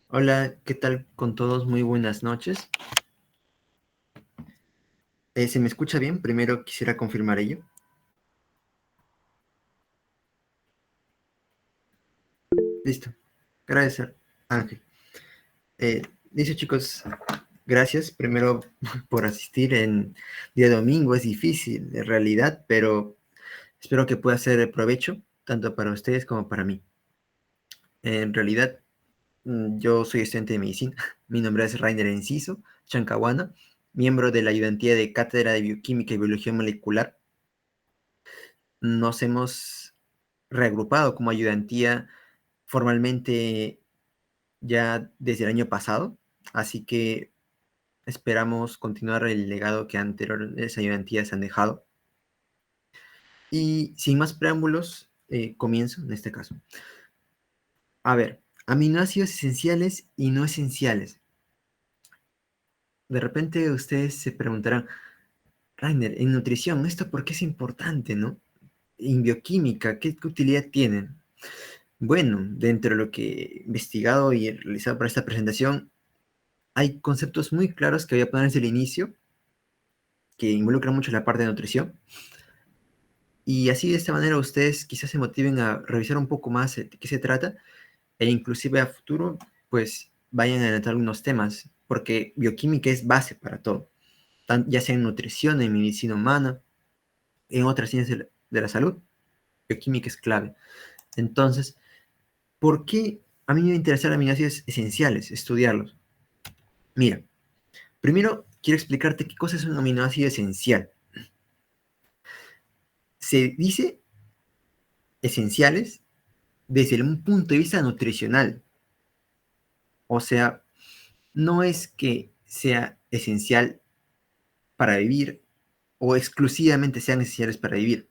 Hola, ¿qué tal con todos? Muy buenas noches. ¿Se me escucha bien? Primero quisiera confirmar ello. Listo. Gracias, Ángel. Listo, chicos. Gracias primero por asistir en día domingo. Es difícil, en realidad, pero espero que pueda ser de provecho, tanto para ustedes como para mí. En realidad, yo soy estudiante de medicina. Mi nombre es Rainer Enciso Chancahuana, miembro de la ayudantía de Cátedra de Bioquímica y Biología Molecular. Nos hemos reagrupado como ayudantía formalmente ya desde el año pasado, así que esperamos continuar el legado que anteriores ayudantías han dejado. Y sin más preámbulos, comienzo en este caso. A ver, aminoácidos esenciales y no esenciales. De repente ustedes se preguntarán, Rainer, en nutrición, ¿esto por qué es importante, no? En bioquímica, ¿qué utilidad tienen? Bueno, dentro de lo que he investigado y realizado para esta presentación, hay conceptos muy claros que voy a poner desde el inicio, que involucran mucho la parte de nutrición. Y así de esta manera ustedes quizás se motiven a revisar un poco más de qué se trata e inclusive a futuro pues vayan a adelantar algunos temas, porque bioquímica es base para todo, ya sea en nutrición, en medicina humana, en otras ciencias de la salud, bioquímica es clave. Entonces, ¿por qué a mí me interesan aminoácidos esenciales, estudiarlos? Mira, primero quiero explicarte qué cosa es un aminoácido esencial. Se dice esenciales desde un punto de vista nutricional. O sea, no es que sea esencial para vivir o exclusivamente sean esenciales para vivir,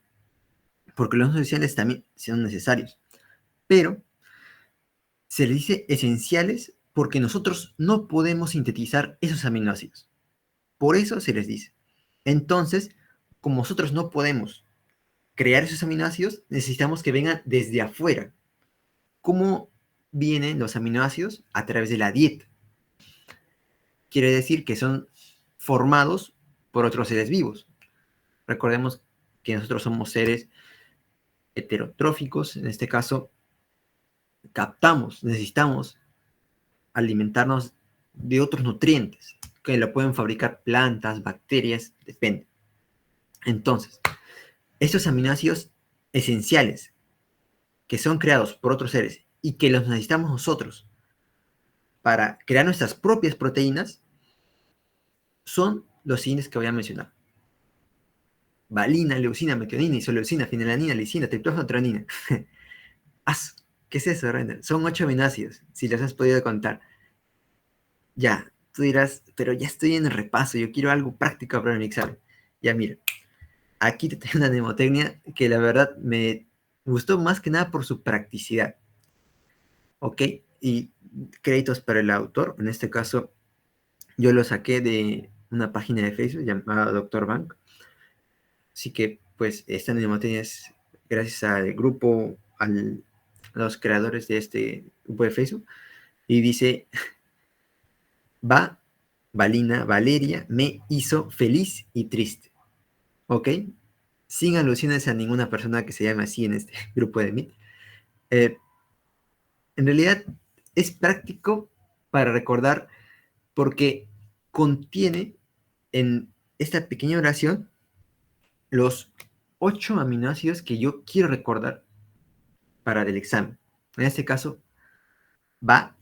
porque los no esenciales también son necesarios, pero se les dice esenciales porque nosotros no podemos sintetizar esos aminoácidos. Por eso se les dice. Entonces, como nosotros no podemos crear esos aminoácidos, necesitamos que vengan desde afuera. ¿Cómo vienen los aminoácidos? A través de la dieta. Quiere decir que son formados por otros seres vivos. Recordemos que nosotros somos seres heterotróficos, en este caso captamos, necesitamos alimentarnos de otros nutrientes que lo pueden fabricar plantas, bacterias, depende. Entonces, estos aminoácidos esenciales que son creados por otros seres y que los necesitamos nosotros para crear nuestras propias proteínas son los siguientes que voy a mencionar: valina, leucina, metionina, isoleucina, fenilalanina, lisina, triptófano, tronina. ¿Qué es eso, Render? Son 8 aminoácidos, si los has podido contar. Ya, tú dirás, pero ya estoy en el repaso, yo quiero algo práctico para mi examen. Ya, mira, aquí te tengo una mnemotecnia que la verdad me gustó más que nada por su practicidad. ¿Ok? Y créditos para el autor, en este caso yo lo saqué de una página de Facebook llamada Doctor Bank. Así que, pues, esta mnemotecnia es gracias al grupo, a los creadores de este grupo de Facebook. Y dice, va, Valina, Valeria, me hizo feliz y triste. ¿Ok? Sin alusiones a ninguna persona que se llame así en este grupo de Meet. Eh, en realidad es práctico para recordar porque contiene en esta pequeña oración los 8 aminoácidos que yo quiero recordar para el examen. En este caso, va,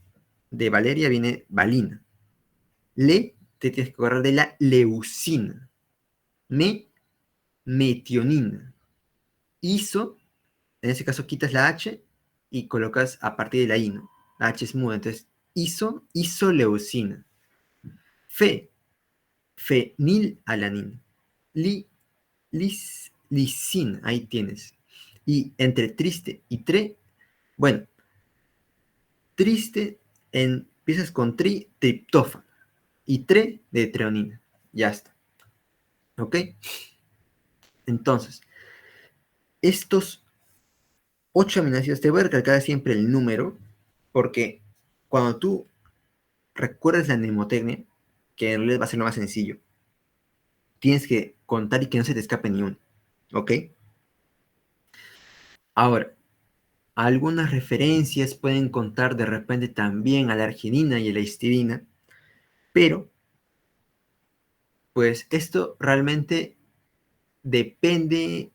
de Valeria viene valina. Le, te tienes que acordar de la leucina. Me, metionina. Iso, en este caso quitas la H y colocas a partir de la I, ¿no? La H es muda, entonces isoleucina. Fe, fenilalanina. Lisina, ahí tienes. Y entre triste y tre, bueno, triste empiezas con triptófano y de treonina. Ya está. ¿Ok? Entonces, estos 8 aminoácidos, te voy a recalcar siempre el número, porque cuando tú recuerdes la mnemotecnia, que en realidad va a ser lo más sencillo. Tienes que contar y que no se te escape ni uno, ¿ok? Ahora, algunas referencias pueden contar de repente también a la arginina y a la histidina, pero pues esto realmente depende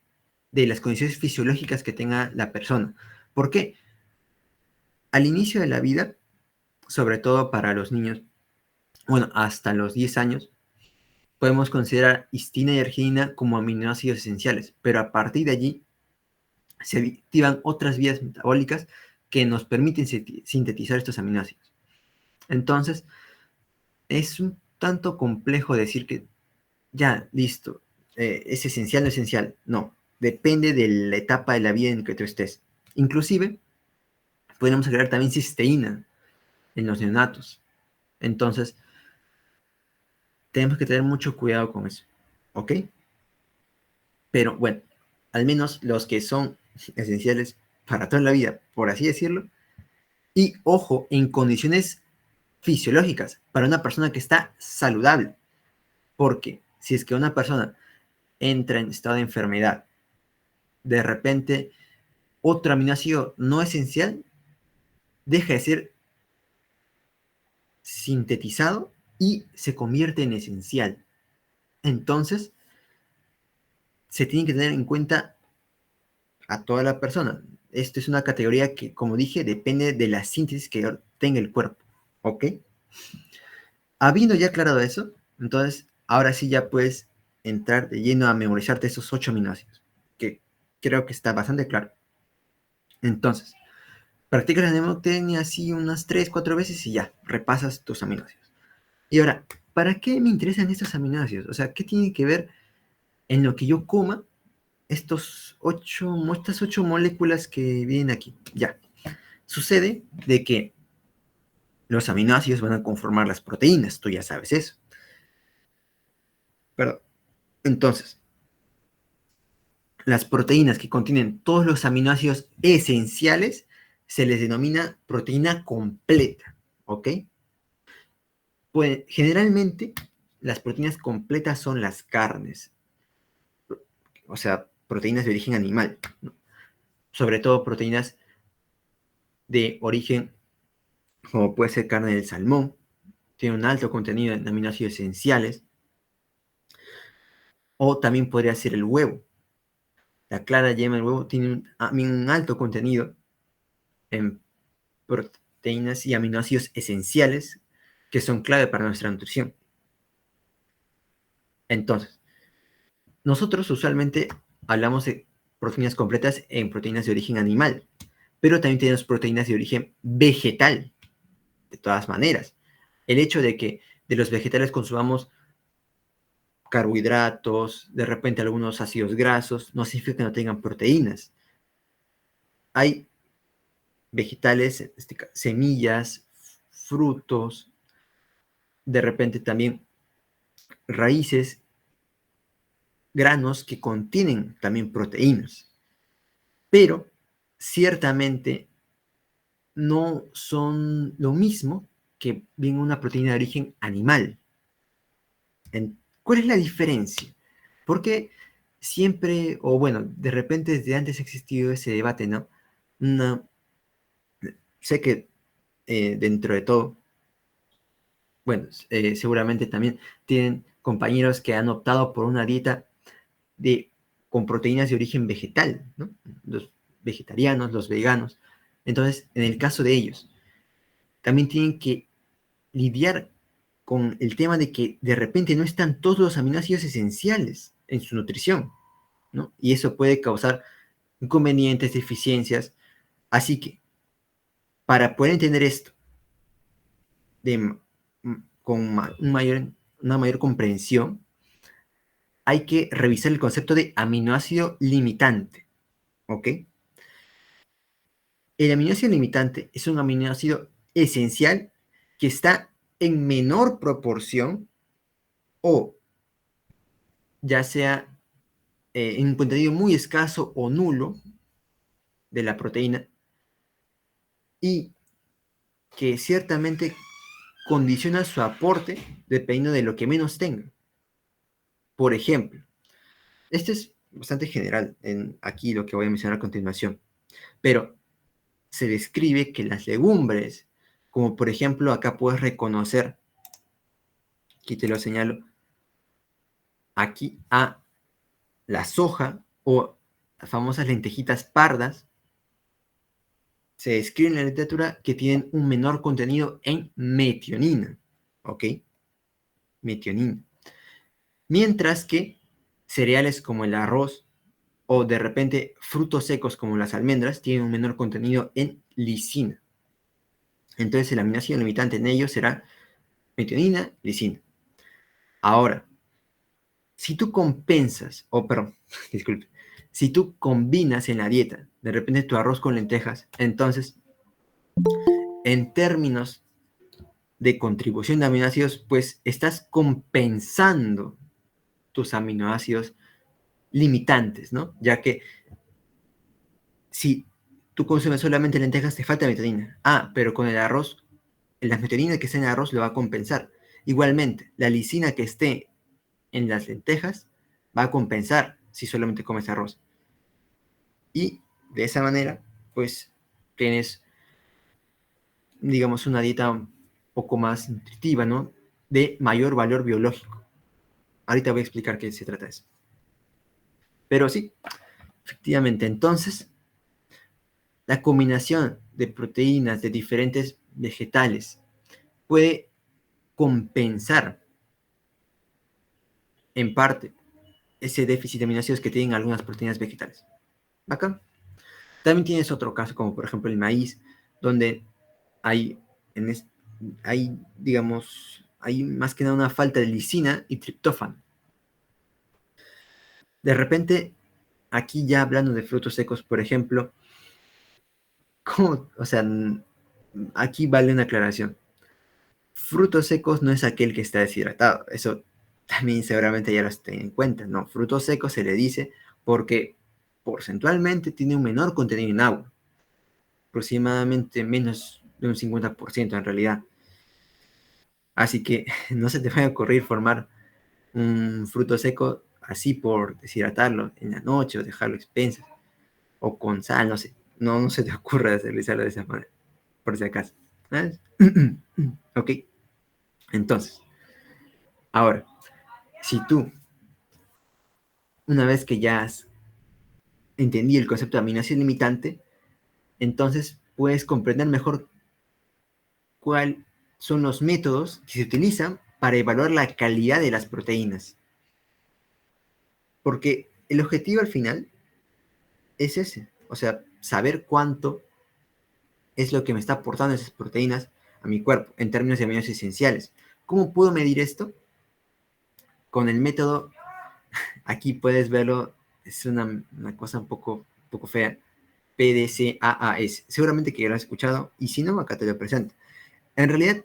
de las condiciones fisiológicas que tenga la persona. ¿Por qué? Al inicio de la vida, sobre todo para los niños, bueno, hasta los 10 años, podemos considerar histina y arginina como aminoácidos esenciales, pero a partir de allí se activan otras vías metabólicas que nos permiten sintetizar estos aminoácidos. Entonces, es un tanto complejo decir que ya, listo, es esencial o no esencial. No, depende de la etapa de la vida en que tú estés. Inclusive, podemos agregar también cisteína en los neonatos. Entonces, tenemos que tener mucho cuidado con eso, ¿ok? Pero bueno, al menos los que son esenciales para toda la vida, por así decirlo, y ojo, en condiciones fisiológicas, para una persona que está saludable, porque si es que una persona entra en estado de enfermedad, de repente otro aminoácido no esencial deja de ser sintetizado y se convierte en esencial. Entonces, se tiene que tener en cuenta a toda la persona. Esto es una categoría que, como dije, depende de la síntesis que tenga el cuerpo. ¿Ok? Habiendo ya aclarado eso, entonces, ahora sí ya puedes entrar de lleno a memorizarte esos 8 aminoácidos, que creo que está bastante claro. Entonces, practicas la mnemotecnia así unas 3, 4 veces y ya, repasas tus aminoácidos. Y ahora, ¿para qué me interesan estos aminoácidos? O sea, ¿qué tiene que ver en lo que yo coma estas 8 moléculas que vienen aquí? Ya, sucede de que los aminoácidos van a conformar las proteínas, tú ya sabes eso. Perdón. Entonces, las proteínas que contienen todos los aminoácidos esenciales se les denomina proteína completa, ¿ok? Pues generalmente las proteínas completas son las carnes, o sea, proteínas de origen animal, ¿no? Sobre todo proteínas de origen como puede ser carne del salmón, tiene un alto contenido en aminoácidos esenciales, o también podría ser el huevo. La clara yema del huevo tiene un alto contenido en proteínas y aminoácidos esenciales que son clave para nuestra nutrición. Entonces, nosotros usualmente hablamos de proteínas completas en proteínas de origen animal, pero también tenemos proteínas de origen vegetal, de todas maneras. El hecho de que de los vegetales consumamos carbohidratos, de repente algunos ácidos grasos, no significa que no tengan proteínas. Hay vegetales, semillas, frutos, de repente también raíces, granos que contienen también proteínas, pero ciertamente no son lo mismo que bien una proteína de origen animal. ¿Cuál es la diferencia? Porque siempre, o bueno, de repente desde antes ha existido ese debate, ¿no? No, sé que dentro de todo, bueno, seguramente también tienen compañeros que han optado por una dieta con proteínas de origen vegetal, ¿no? Los vegetarianos, los veganos. Entonces, en el caso de ellos, también tienen que lidiar con el tema de que de repente no están todos los aminoácidos esenciales en su nutrición, ¿no? Y eso puede causar inconvenientes, deficiencias. Así que, para poder entender esto de, con una mayor comprensión, hay que revisar el concepto de aminoácido limitante, ¿ok? El aminoácido limitante es un aminoácido esencial que está en menor proporción o ya sea en un contenido muy escaso o nulo de la proteína y que ciertamente condiciona su aporte dependiendo de lo que menos tenga. Por ejemplo, esto es bastante general en aquí lo que voy a mencionar a continuación, pero se describe que las legumbres, como por ejemplo acá puedes reconocer, aquí te lo señalo, aquí a la soja o las famosas lentejitas pardas, se describe en la literatura que tienen un menor contenido en metionina, ¿ok? Metionina. Mientras que cereales como el arroz o de repente frutos secos como las almendras tienen un menor contenido en lisina. Entonces el aminoácido limitante en ellos será metionina, lisina. Ahora, si tú compensas, o perdón, disculpe, si tú combinas en la dieta, de repente tu arroz con lentejas, entonces, en términos de contribución de aminoácidos, pues estás compensando tus aminoácidos limitantes, ¿no? Ya que si tú consumes solamente lentejas, te falta metionina. Ah, pero con el arroz, la metionina que está en el arroz lo va a compensar. Igualmente, la lisina que esté en las lentejas va a compensar si solamente comes arroz. Y de esa manera, pues tienes, digamos, una dieta un poco más nutritiva, ¿no? De mayor valor biológico. Ahorita voy a explicar qué se trata de eso. Pero sí, efectivamente, entonces, la combinación de proteínas de diferentes vegetales puede compensar en parte ese déficit de aminoácidos que tienen algunas proteínas vegetales. ¿Bacán? También tienes otro caso, como por ejemplo el maíz, donde hay, hay, digamos, hay más que nada una falta de lisina y triptófano. De repente, aquí ya hablando de frutos secos, por ejemplo, ¿cómo? O sea, aquí vale una aclaración. Frutos secos no es aquel que está deshidratado. Eso también seguramente ya lo tienen en cuenta. No, frutos secos se le dice porque porcentualmente tiene un menor contenido en agua. Aproximadamente menos de un 50% en realidad. Así que no se te vaya a ocurrir formar un fruto seco así por deshidratarlo en la noche o dejarlo expensas o con sal, no sé. No, no se te ocurra realizarlo de esa manera, por si acaso. ¿Sabes? Ok, entonces, ahora, si tú, una vez que ya has entendido el concepto de aminoácido limitante, entonces puedes comprender mejor cuáles son los métodos que se utilizan para evaluar la calidad de las proteínas. Porque el objetivo al final es ese, o sea, saber cuánto es lo que me está aportando esas proteínas a mi cuerpo en términos de aminoácidos esenciales. ¿Cómo puedo medir esto? Con el método, aquí puedes verlo, es una cosa un poco fea, PDCAAS. Seguramente que ya lo has escuchado, y si no, acá te lo presento. En realidad,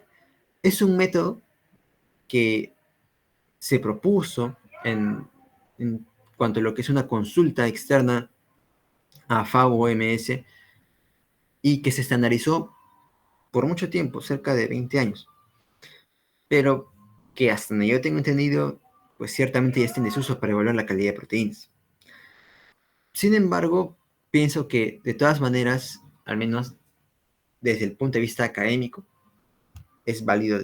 es un método que se propuso en cuanto a lo que es una consulta externa a FAO-OMS y que se estandarizó por mucho tiempo, cerca de 20 años, pero que hasta donde yo tengo entendido, pues ciertamente ya está en desuso para evaluar la calidad de proteínas. Sin embargo, pienso que de todas maneras, al menos desde el punto de vista académico, es válido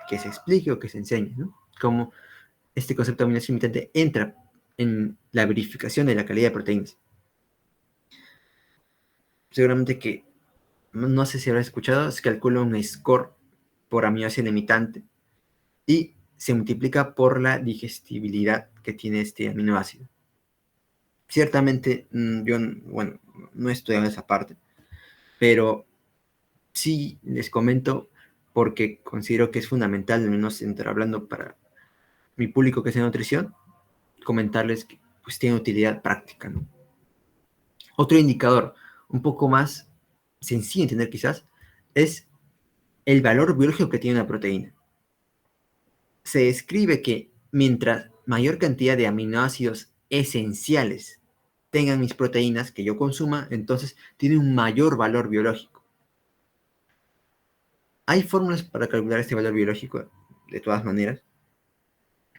que se explique o que se enseñe, ¿no? Cómo este concepto de aminoácido limitante entra en la verificación de la calidad de proteínas. Seguramente que, no sé si habrás escuchado, se calcula un score por aminoácido limitante y se multiplica por la digestibilidad que tiene este aminoácido. Ciertamente, yo, bueno, no he estudiado esa parte, pero sí les comento porque considero que es fundamental, al menos entrar hablando para mi público que es de nutrición, comentarles que pues tiene utilidad práctica, ¿no? Otro indicador un poco más sencillo de entender quizás es el valor biológico que tiene una proteína. Se describe que mientras mayor cantidad de aminoácidos esenciales tengan mis proteínas que yo consuma, entonces tiene un mayor valor biológico. Hay fórmulas para calcular este valor biológico, de todas maneras,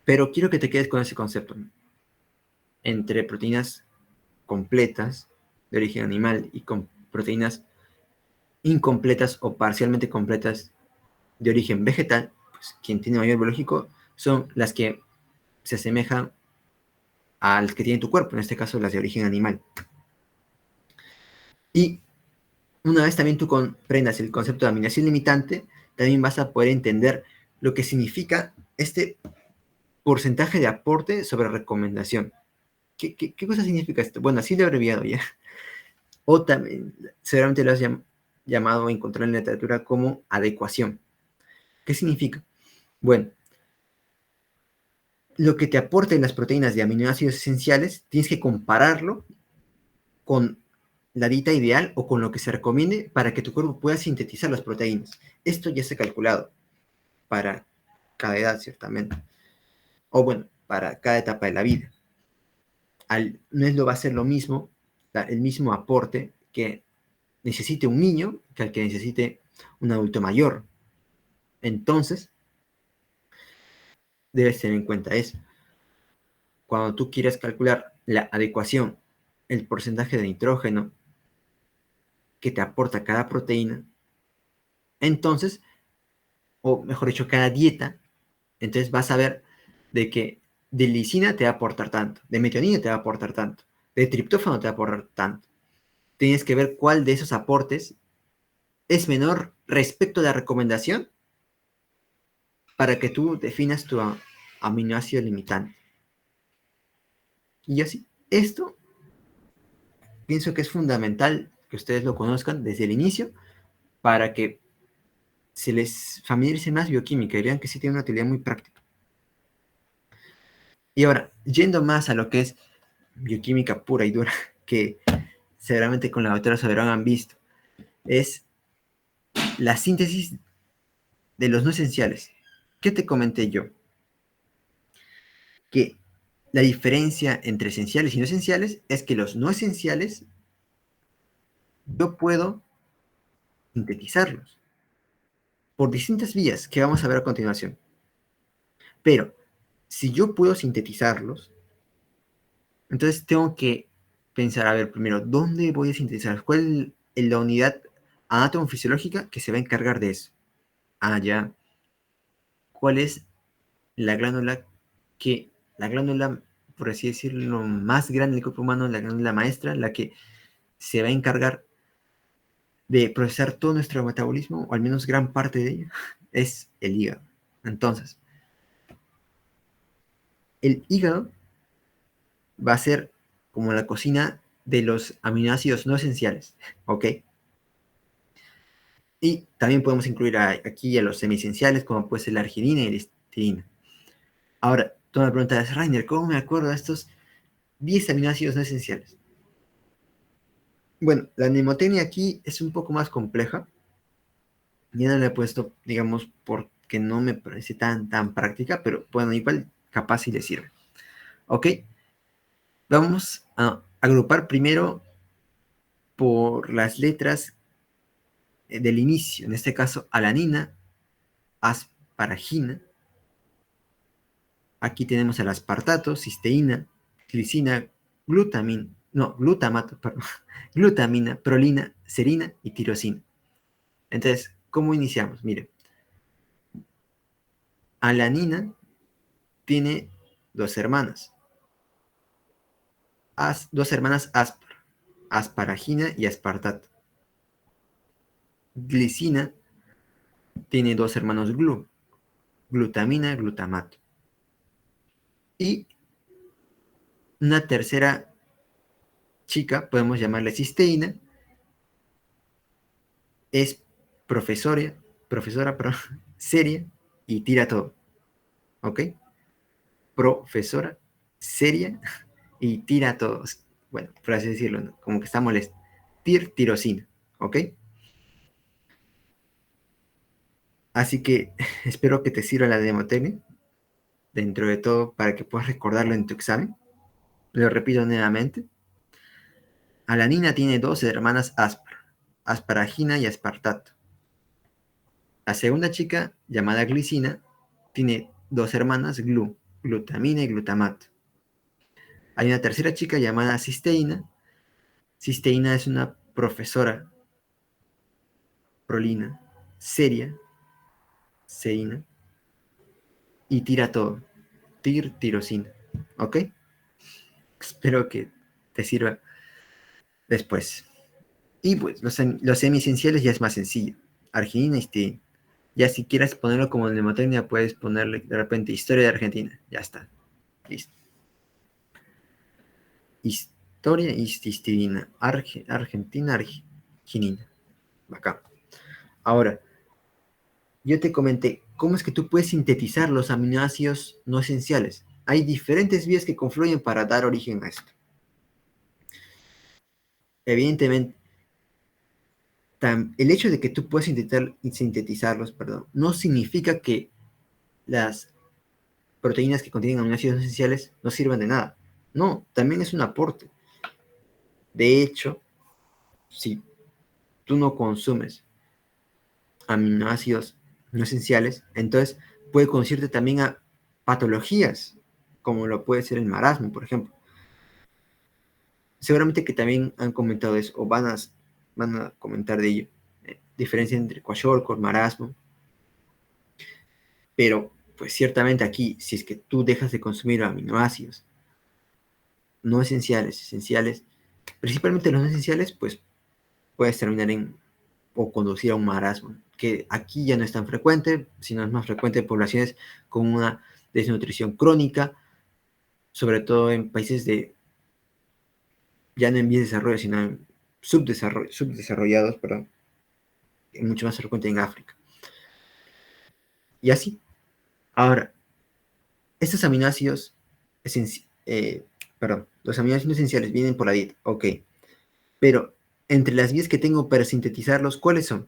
pero quiero que te quedes con ese concepto, ¿no? Entre proteínas completas de origen animal y con proteínas incompletas o parcialmente completas de origen vegetal, pues quien tiene mayor biológico son las que se asemejan a las que tiene tu cuerpo, en este caso las de origen animal. Y una vez también tú comprendas el concepto de aminoácido limitante, también vas a poder entender lo que significa este porcentaje de aporte sobre recomendación. ¿Qué cosa significa esto? Bueno, así de abreviado ya. O también, seguramente lo has llamado o encontrado en la literatura como adecuación. ¿Qué significa? Bueno, lo que te aporten las proteínas de aminoácidos esenciales, tienes que compararlo con la dieta ideal o con lo que se recomiende para que tu cuerpo pueda sintetizar las proteínas. Esto ya se ha calculado para cada edad, ciertamente. O bueno, para cada etapa de la vida. No es lo va a ser lo mismo, el mismo aporte que necesite un niño que al que necesite un adulto mayor. Entonces, debes tener en cuenta eso. Cuando tú quieres calcular la adecuación, el porcentaje de nitrógeno que te aporta cada proteína, entonces, o mejor dicho, cada dieta, entonces vas a ver de que de lisina te va a aportar tanto, de metionina te va a aportar tanto, de triptófano te va a aportar tanto. Tienes que ver cuál de esos aportes es menor respecto a la recomendación para que tú definas tu aminoácido limitante. Y así, esto pienso que es fundamental que ustedes lo conozcan desde el inicio para que se les familiarice más bioquímica y vean que sí tiene una utilidad muy práctica. Y ahora, yendo más a lo que es bioquímica pura y dura, que seguramente con la doctora Soberón han visto, es la síntesis de los no esenciales. ¿Qué te comenté yo? Que la diferencia entre esenciales y no esenciales es que los no esenciales yo puedo sintetizarlos por distintas vías que vamos a ver a continuación. Pero si yo puedo sintetizarlos, entonces tengo que pensar, a ver, primero, ¿dónde voy a sintetizar? ¿Cuál es la unidad anatomofisiológica que se va a encargar de eso? Ah, ya. ¿Cuál es la glándula la glándula, por así decirlo, más grande del cuerpo humano, la glándula maestra, la que se va a encargar de procesar todo nuestro metabolismo, o al menos gran parte de ello, es el hígado. Entonces, el hígado va a ser como la cocina de los aminoácidos no esenciales, ¿ok? Y también podemos incluir aquí a los semiesenciales, como puede ser la arginina y la histamina. Ahora, tú me preguntas, Rainer, ¿cómo me acuerdo de estos 10 aminoácidos no esenciales? Bueno, la mnemotecnia aquí es un poco más compleja. Ya no la he puesto, digamos, porque no me parece tan práctica, pero bueno, igual capaz si le sirve. ¿Ok? Vamos a agrupar primero por las letras del inicio, en este caso alanina, asparagina. Aquí tenemos el aspartato, cisteína, glicina, glutamina, no, glutamato, perdón, glutamina, prolina, serina y tirosina. Entonces, ¿cómo iniciamos? Mire, alanina tiene dos hermanas, dos hermanas asparagina y aspartato. Glicina tiene dos hermanos glutamina, glutamato. Y una tercera chica, podemos llamarle cisteína, es profesora, perdón, seria y tira todo. ¿Ok? Profesora, seria y tira todo. Bueno, por así decirlo, ¿no? Como que está molesta. Tirosina. ¿Ok? Así que espero que te sirva la demotecnia dentro de todo para que puedas recordarlo en tu examen. Lo repito nuevamente. Alanina tiene dos hermanas asparagina y aspartato. La segunda chica, llamada glicina, tiene dos hermanas, glutamina y glutamato. Hay una tercera chica llamada cisteína. Cisteína es una profesora prolina, seria, ceína, y tira todo. Tirosina. ¿Ok? Espero que te sirva después. Y pues los semiesenciales ya es más sencillo. Arginina y cisteína. Ya si quieres ponerlo como mnemotecnia, puedes ponerle de repente historia de Argentina. Ya está. Listo. Historia y cisteína. Argentina, arginina. Acá. Ahora, yo te comenté cómo es que tú puedes sintetizar los aminoácidos no esenciales. Hay diferentes vías que confluyen para dar origen a esto. Evidentemente, el hecho de que tú puedas sintetizarlos, perdón, no significa que las proteínas que contienen aminoácidos no esenciales no sirvan de nada. No, también es un aporte. De hecho, si tú no consumes aminoácidos no esenciales, entonces puede conducirte también a patologías, como lo puede ser el marasmo, por ejemplo. Seguramente que también han comentado eso, o van a comentar de ello. Diferencia entre kwashiorkor, marasmo. Pero, pues ciertamente aquí, si es que tú dejas de consumir aminoácidos no esenciales, principalmente los no esenciales, pues puedes terminar en o conducir a un marasmo, que aquí ya no es tan frecuente, sino es más frecuente en poblaciones con una desnutrición crónica, sobre todo en países ya no en vías de desarrollo, sino en subdesarrollados, perdón, mucho más frecuente en África. Y así. Ahora, estos aminoácidos los aminoácidos esenciales vienen por la dieta, ok, pero entre las vías que tengo para sintetizarlos, ¿cuáles son?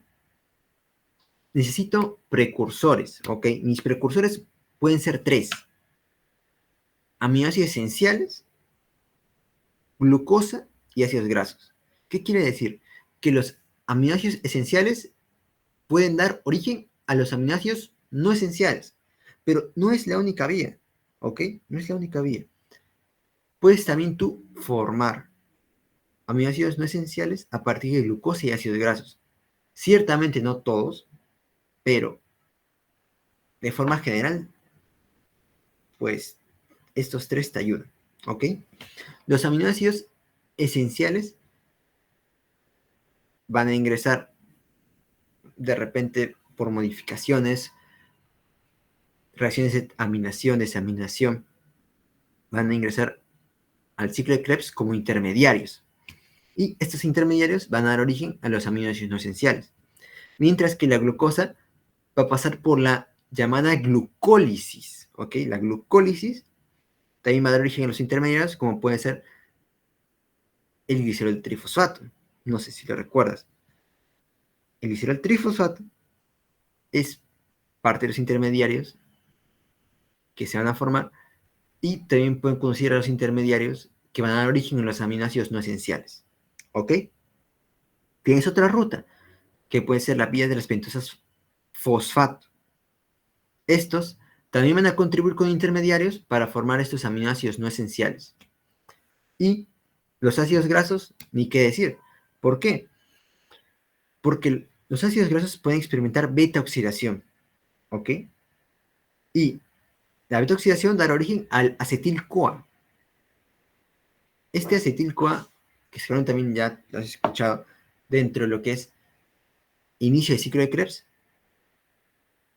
Necesito precursores, ¿ok? Mis precursores pueden ser tres. Aminoácidos esenciales, glucosa y ácidos grasos. ¿Qué quiere decir? Que los aminoácidos esenciales pueden dar origen a los aminoácidos no esenciales, pero no es la única vía, ¿ok? No es la única vía. Puedes también tú formar aminoácidos no esenciales a partir de glucosa y ácidos grasos. Ciertamente no todos, pero de forma general, pues estos tres te ayudan, ¿ok? Los aminoácidos esenciales van a ingresar de repente por modificaciones, reacciones de aminación, desaminación, van a ingresar al ciclo de Krebs como intermediarios. Y estos intermediarios van a dar origen a los aminoácidos no esenciales. Mientras que la glucosa va a pasar por la llamada glucólisis, ¿ok? La glucólisis también va a dar origen a los intermediarios, como puede ser el glicerol trifosfato. No sé si lo recuerdas. El glicerol trifosfato es parte de los intermediarios que se van a formar y también pueden considerar los intermediarios que van a dar origen a los aminoácidos no esenciales. ¿Ok? Tienes otra ruta, que puede ser la vía de las pentosas fosfato. Estos también van a contribuir con intermediarios para formar estos aminoácidos no esenciales. Y los ácidos grasos, ni qué decir. ¿Por qué? Porque los ácidos grasos pueden experimentar beta-oxidación. ¿Ok? Y la beta-oxidación dará origen al acetil-CoA. Este acetil-CoA, que seguramente también ya lo has escuchado, dentro de lo que es inicio de ciclo de Krebs,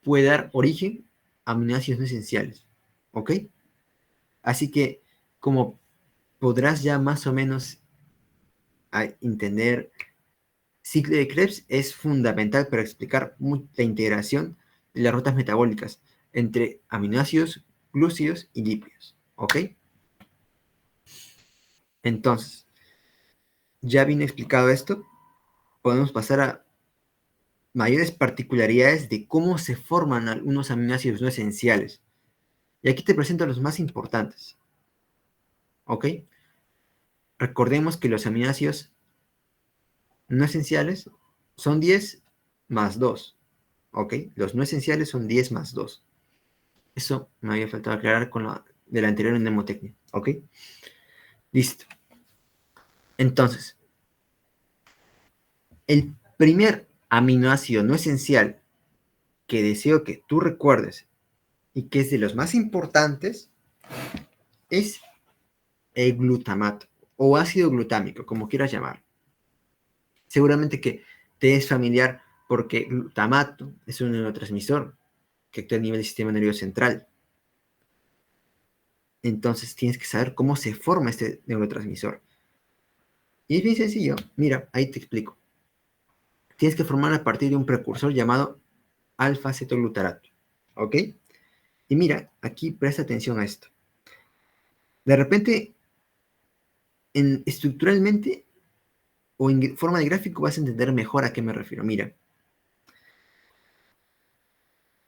puede dar origen a aminoácidos no esenciales. ¿Ok? Así que, como podrás ya más o menos entender, ciclo de Krebs es fundamental para explicar la integración de las rutas metabólicas entre aminoácidos, glúcidos y lípidos. ¿Ok? Entonces, ya bien explicado esto, podemos pasar a mayores particularidades de cómo se forman algunos aminoácidos no esenciales. Y aquí te presento los más importantes. ¿Ok? Recordemos que los aminoácidos no esenciales son 10 más 2. ¿ok? Los no esenciales son 10 más 2. Eso me había faltado aclarar con la de la anterior mnemotecnia, ¿ok? Listo. Entonces, el primer aminoácido no esencial que deseo que tú recuerdes y que es de los más importantes es el glutamato o ácido glutámico, como quieras llamar. Seguramente que te es familiar porque glutamato es un neurotransmisor que actúa a nivel del sistema nervioso central. Entonces tienes que saber cómo se forma este neurotransmisor. Y es bien sencillo. Mira, ahí te explico. Tienes que formar a partir de un precursor llamado alfa-cetoglutarato. ¿Ok? Y mira, aquí presta atención a esto. De repente, estructuralmente o en forma de gráfico vas a entender mejor a qué me refiero. Mira,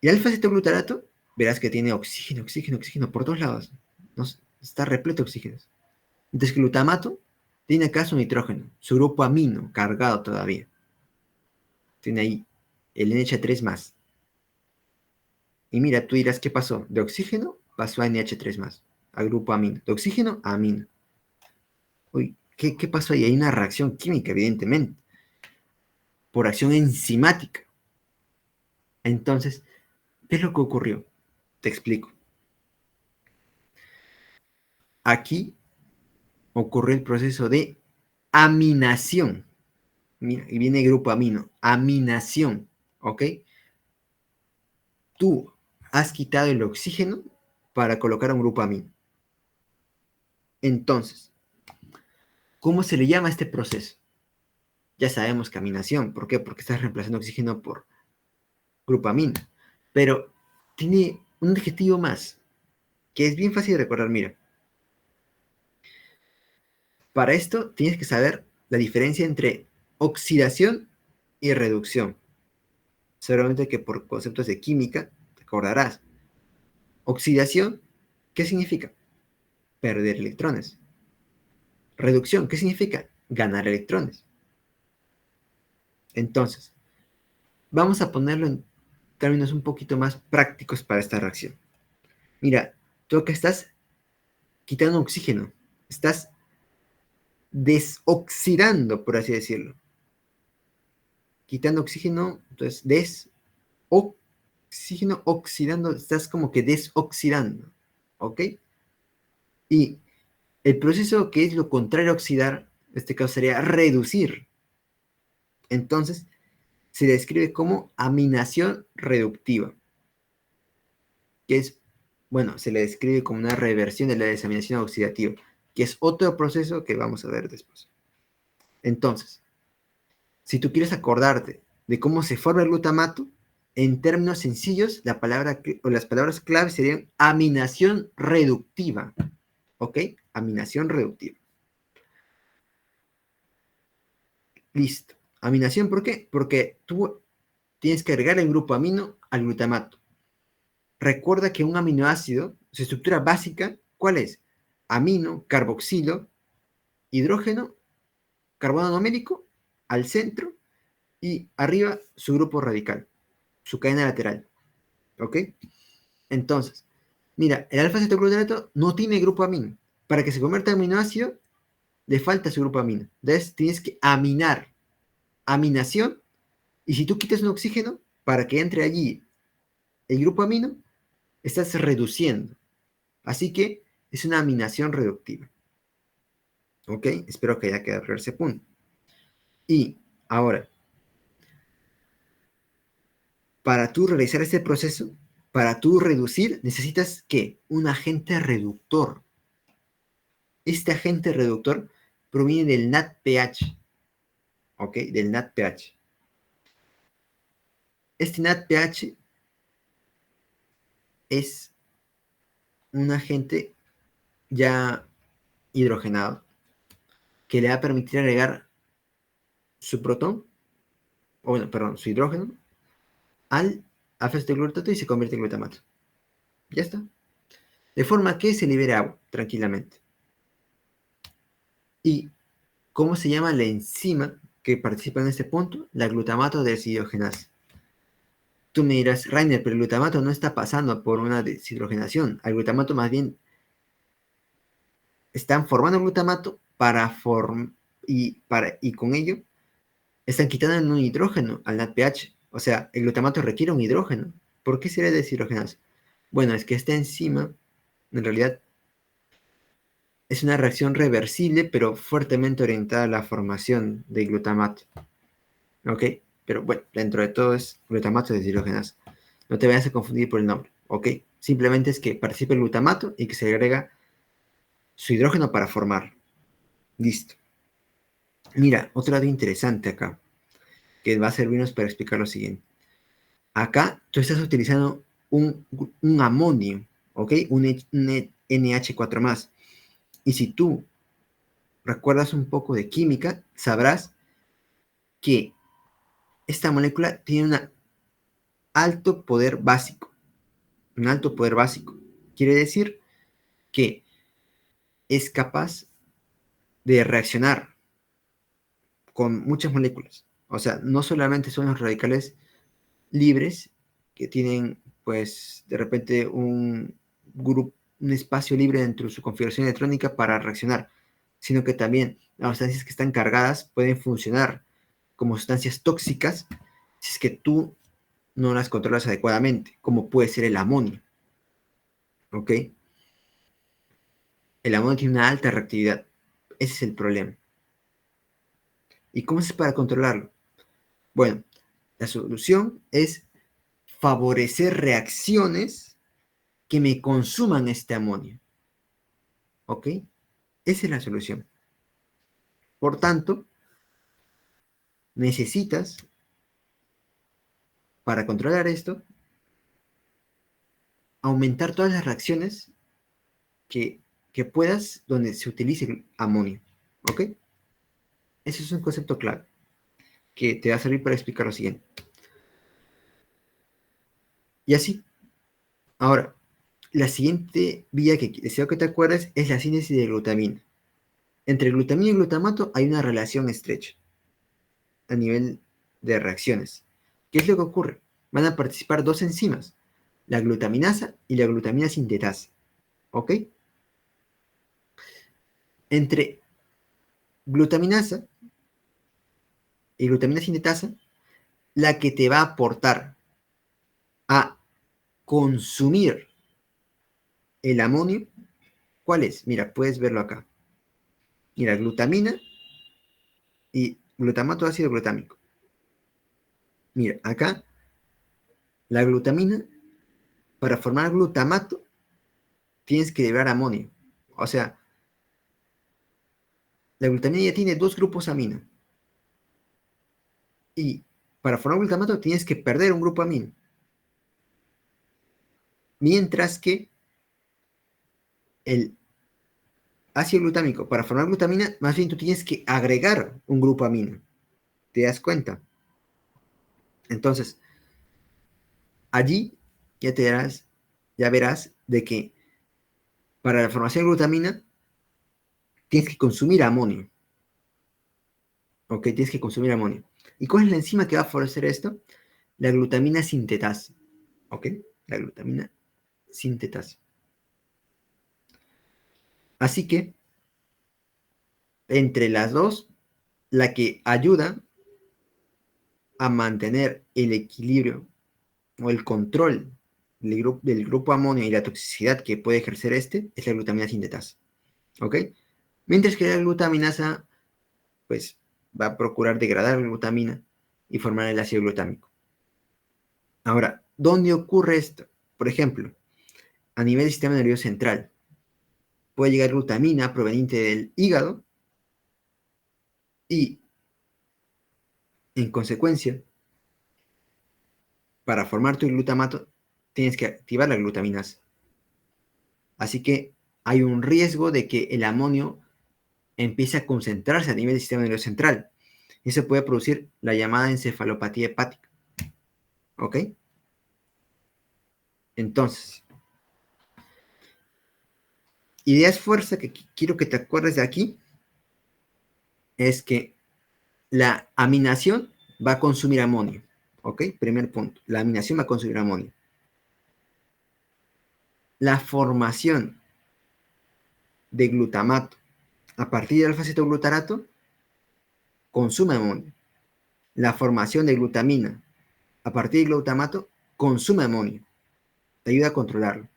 el alfa-cetoglutarato, verás que tiene oxígeno, oxígeno, oxígeno por todos lados. ¿No? Está repleto de oxígenos. Entonces, glutamato tiene acá su nitrógeno, su grupo amino cargado todavía. Tiene ahí el NH3 más. Y mira, tú dirás, ¿qué pasó? De oxígeno pasó a NH3 más, al grupo amino. De oxígeno a amino. Uy, ¿qué pasó ahí? Hay una reacción química, evidentemente, por acción enzimática. Entonces, ¿qué es lo que ocurrió? Te explico. Aquí ocurrió el proceso de aminación. Mira, y viene el grupo amino. Aminación, ¿ok? Tú has quitado el oxígeno para colocar un grupo amino. Entonces, ¿cómo se le llama a este proceso? Ya sabemos que aminación. ¿Por qué? Porque estás reemplazando oxígeno por grupo amino. Pero tiene un adjetivo más, que es bien fácil de recordar. Mira, para esto tienes que saber la diferencia entre oxidación y reducción. Seguramente que por conceptos de química te acordarás. Oxidación, ¿qué significa? Perder electrones. Reducción, ¿qué significa? Ganar electrones. Entonces, vamos a ponerlo en términos un poquito más prácticos para esta reacción. Mira, tú que estás quitando oxígeno, estás desoxidando, por así decirlo. Quitando oxígeno, entonces oxígeno oxidando, estás como que desoxidando, ¿ok? Y el proceso que es lo contrario a oxidar, en este caso sería reducir. Entonces, se describe como aminación reductiva, que es, bueno, se le describe como una reversión de la desaminación oxidativa, que es otro proceso que vamos a ver después. Entonces, si tú quieres acordarte de cómo se forma el glutamato, en términos sencillos, la palabra o las palabras clave serían aminación reductiva. ¿Ok? Aminación reductiva. Listo. Aminación, ¿por qué? Porque tú tienes que agregar el grupo amino al glutamato. Recuerda que un aminoácido, su estructura básica, ¿cuál es? Amino, carboxilo, hidrógeno, carbono numérico, al centro y arriba su grupo radical, su cadena lateral. ¿Ok? Entonces, mira, el alfa-cetoglutarato no tiene grupo amino. Para que se convierta en aminoácido, le falta su grupo amino. Entonces, tienes que aminar. Aminación. Y si tú quitas un oxígeno, para que entre allí el grupo amino, estás reduciendo. Así que es una aminación reductiva. ¿Ok? Espero que haya quedado claro ese punto. Y ahora, para tú realizar este proceso, para tú reducir, necesitas ¿qué? Un agente reductor. Este agente reductor proviene del NADPH, ¿ok? Del NADPH. Este NADPH es un agente ya hidrogenado que le va a permitir agregar su protón, o bueno, perdón, su hidrógeno al alfa-cetoglutarato y se convierte en glutamato. Ya está. De forma que se libere agua tranquilamente. ¿Y cómo se llama la enzima que participa en este punto? La glutamato deshidrogenasa. Tú me dirás, Rainer, pero el glutamato no está pasando por una deshidrogenación. Al glutamato más bien están formando glutamato y con ello están quitando un hidrógeno al NADPH. O sea, el glutamato requiere un hidrógeno. ¿Por qué sería deshidrogenado? Bueno, es que esta enzima, en realidad, es una reacción reversible, pero fuertemente orientada a la formación de glutamato. ¿Ok? Pero bueno, dentro de todo es glutamato deshidrogenasa. No te vayas a confundir por el nombre. ¿Ok? Simplemente es que participa el glutamato y que se agrega su hidrógeno para formar. Listo. Mira, otro dato interesante acá, que va a servirnos para explicar lo siguiente. Acá tú estás utilizando un amonio, ¿ok? Un NH4 más. Y si tú recuerdas un poco de química, sabrás que esta molécula tiene un alto poder básico. Un alto poder básico. Quiere decir que es capaz de reaccionar con muchas moléculas. O sea, no solamente son los radicales libres que tienen, pues, de repente un espacio libre dentro de su configuración electrónica para reaccionar, sino que también las sustancias que están cargadas pueden funcionar como sustancias tóxicas si es que tú no las controlas adecuadamente, como puede ser el amonio. ¿Ok? El amonio tiene una alta reactividad. Ese es el problema. ¿Y cómo es para controlarlo? Bueno, la solución es favorecer reacciones que me consuman este amonio. ¿Ok? Esa es la solución. Por tanto, necesitas, para controlar esto, aumentar todas las reacciones que, que puedas donde se utilice el amonio. ¿Ok? Ese es un concepto clave que te va a servir para explicar lo siguiente. Y así. Ahora, la siguiente vía que deseo que te acuerdes es la síntesis de glutamina. Entre glutamina y glutamato hay una relación estrecha a nivel de reacciones. ¿Qué es lo que ocurre? Van a participar dos enzimas, la glutaminasa y la glutamina sintetasa. ¿Ok? Entre glutaminasa y glutamina sintetasa, la que te va a aportar a consumir el amonio, ¿cuál es? Mira, puedes verlo acá. Mira, glutamina y glutamato ácido glutámico. Mira, acá la glutamina, para formar glutamato, tienes que liberar amonio. O sea, la glutamina ya tiene dos grupos amino. Y para formar glutamato tienes que perder un grupo amino. Mientras que el ácido glutámico, para formar glutamina, más bien tú tienes que agregar un grupo amino. ¿Te das cuenta? Entonces, allí ya verás de que para la formación de glutamina tienes que consumir amonio. ¿Ok? Tienes que consumir amonio. ¿Y cuál es la enzima que va a favorecer esto? La glutamina sintetasa. ¿Ok? La glutamina sintetasa. Así que, entre las dos, la que ayuda a mantener el equilibrio o el control del grupo amonio y la toxicidad que puede ejercer este es la glutamina sintetasa. ¿Ok? Mientras que la glutaminasa, pues, va a procurar degradar la glutamina y formar el ácido glutámico. Ahora, ¿dónde ocurre esto? Por ejemplo, a nivel del sistema nervioso central, puede llegar glutamina proveniente del hígado y, en consecuencia, para formar tu glutamato, tienes que activar la glutaminasa. Así que hay un riesgo de que el amonio empiece a concentrarse a nivel del sistema nervioso central. Y eso puede producir la llamada encefalopatía hepática. ¿Ok? Entonces, ideas fuerza que quiero que te acuerdes de aquí es que la aminación va a consumir amonio. ¿Ok? Primer punto. La aminación va a consumir amonio. La formación de glutamato a partir del alfa-cetoglutarato consume amonio. La formación de glutamina a partir del glutamato consume amonio. Te ayuda a controlarlo.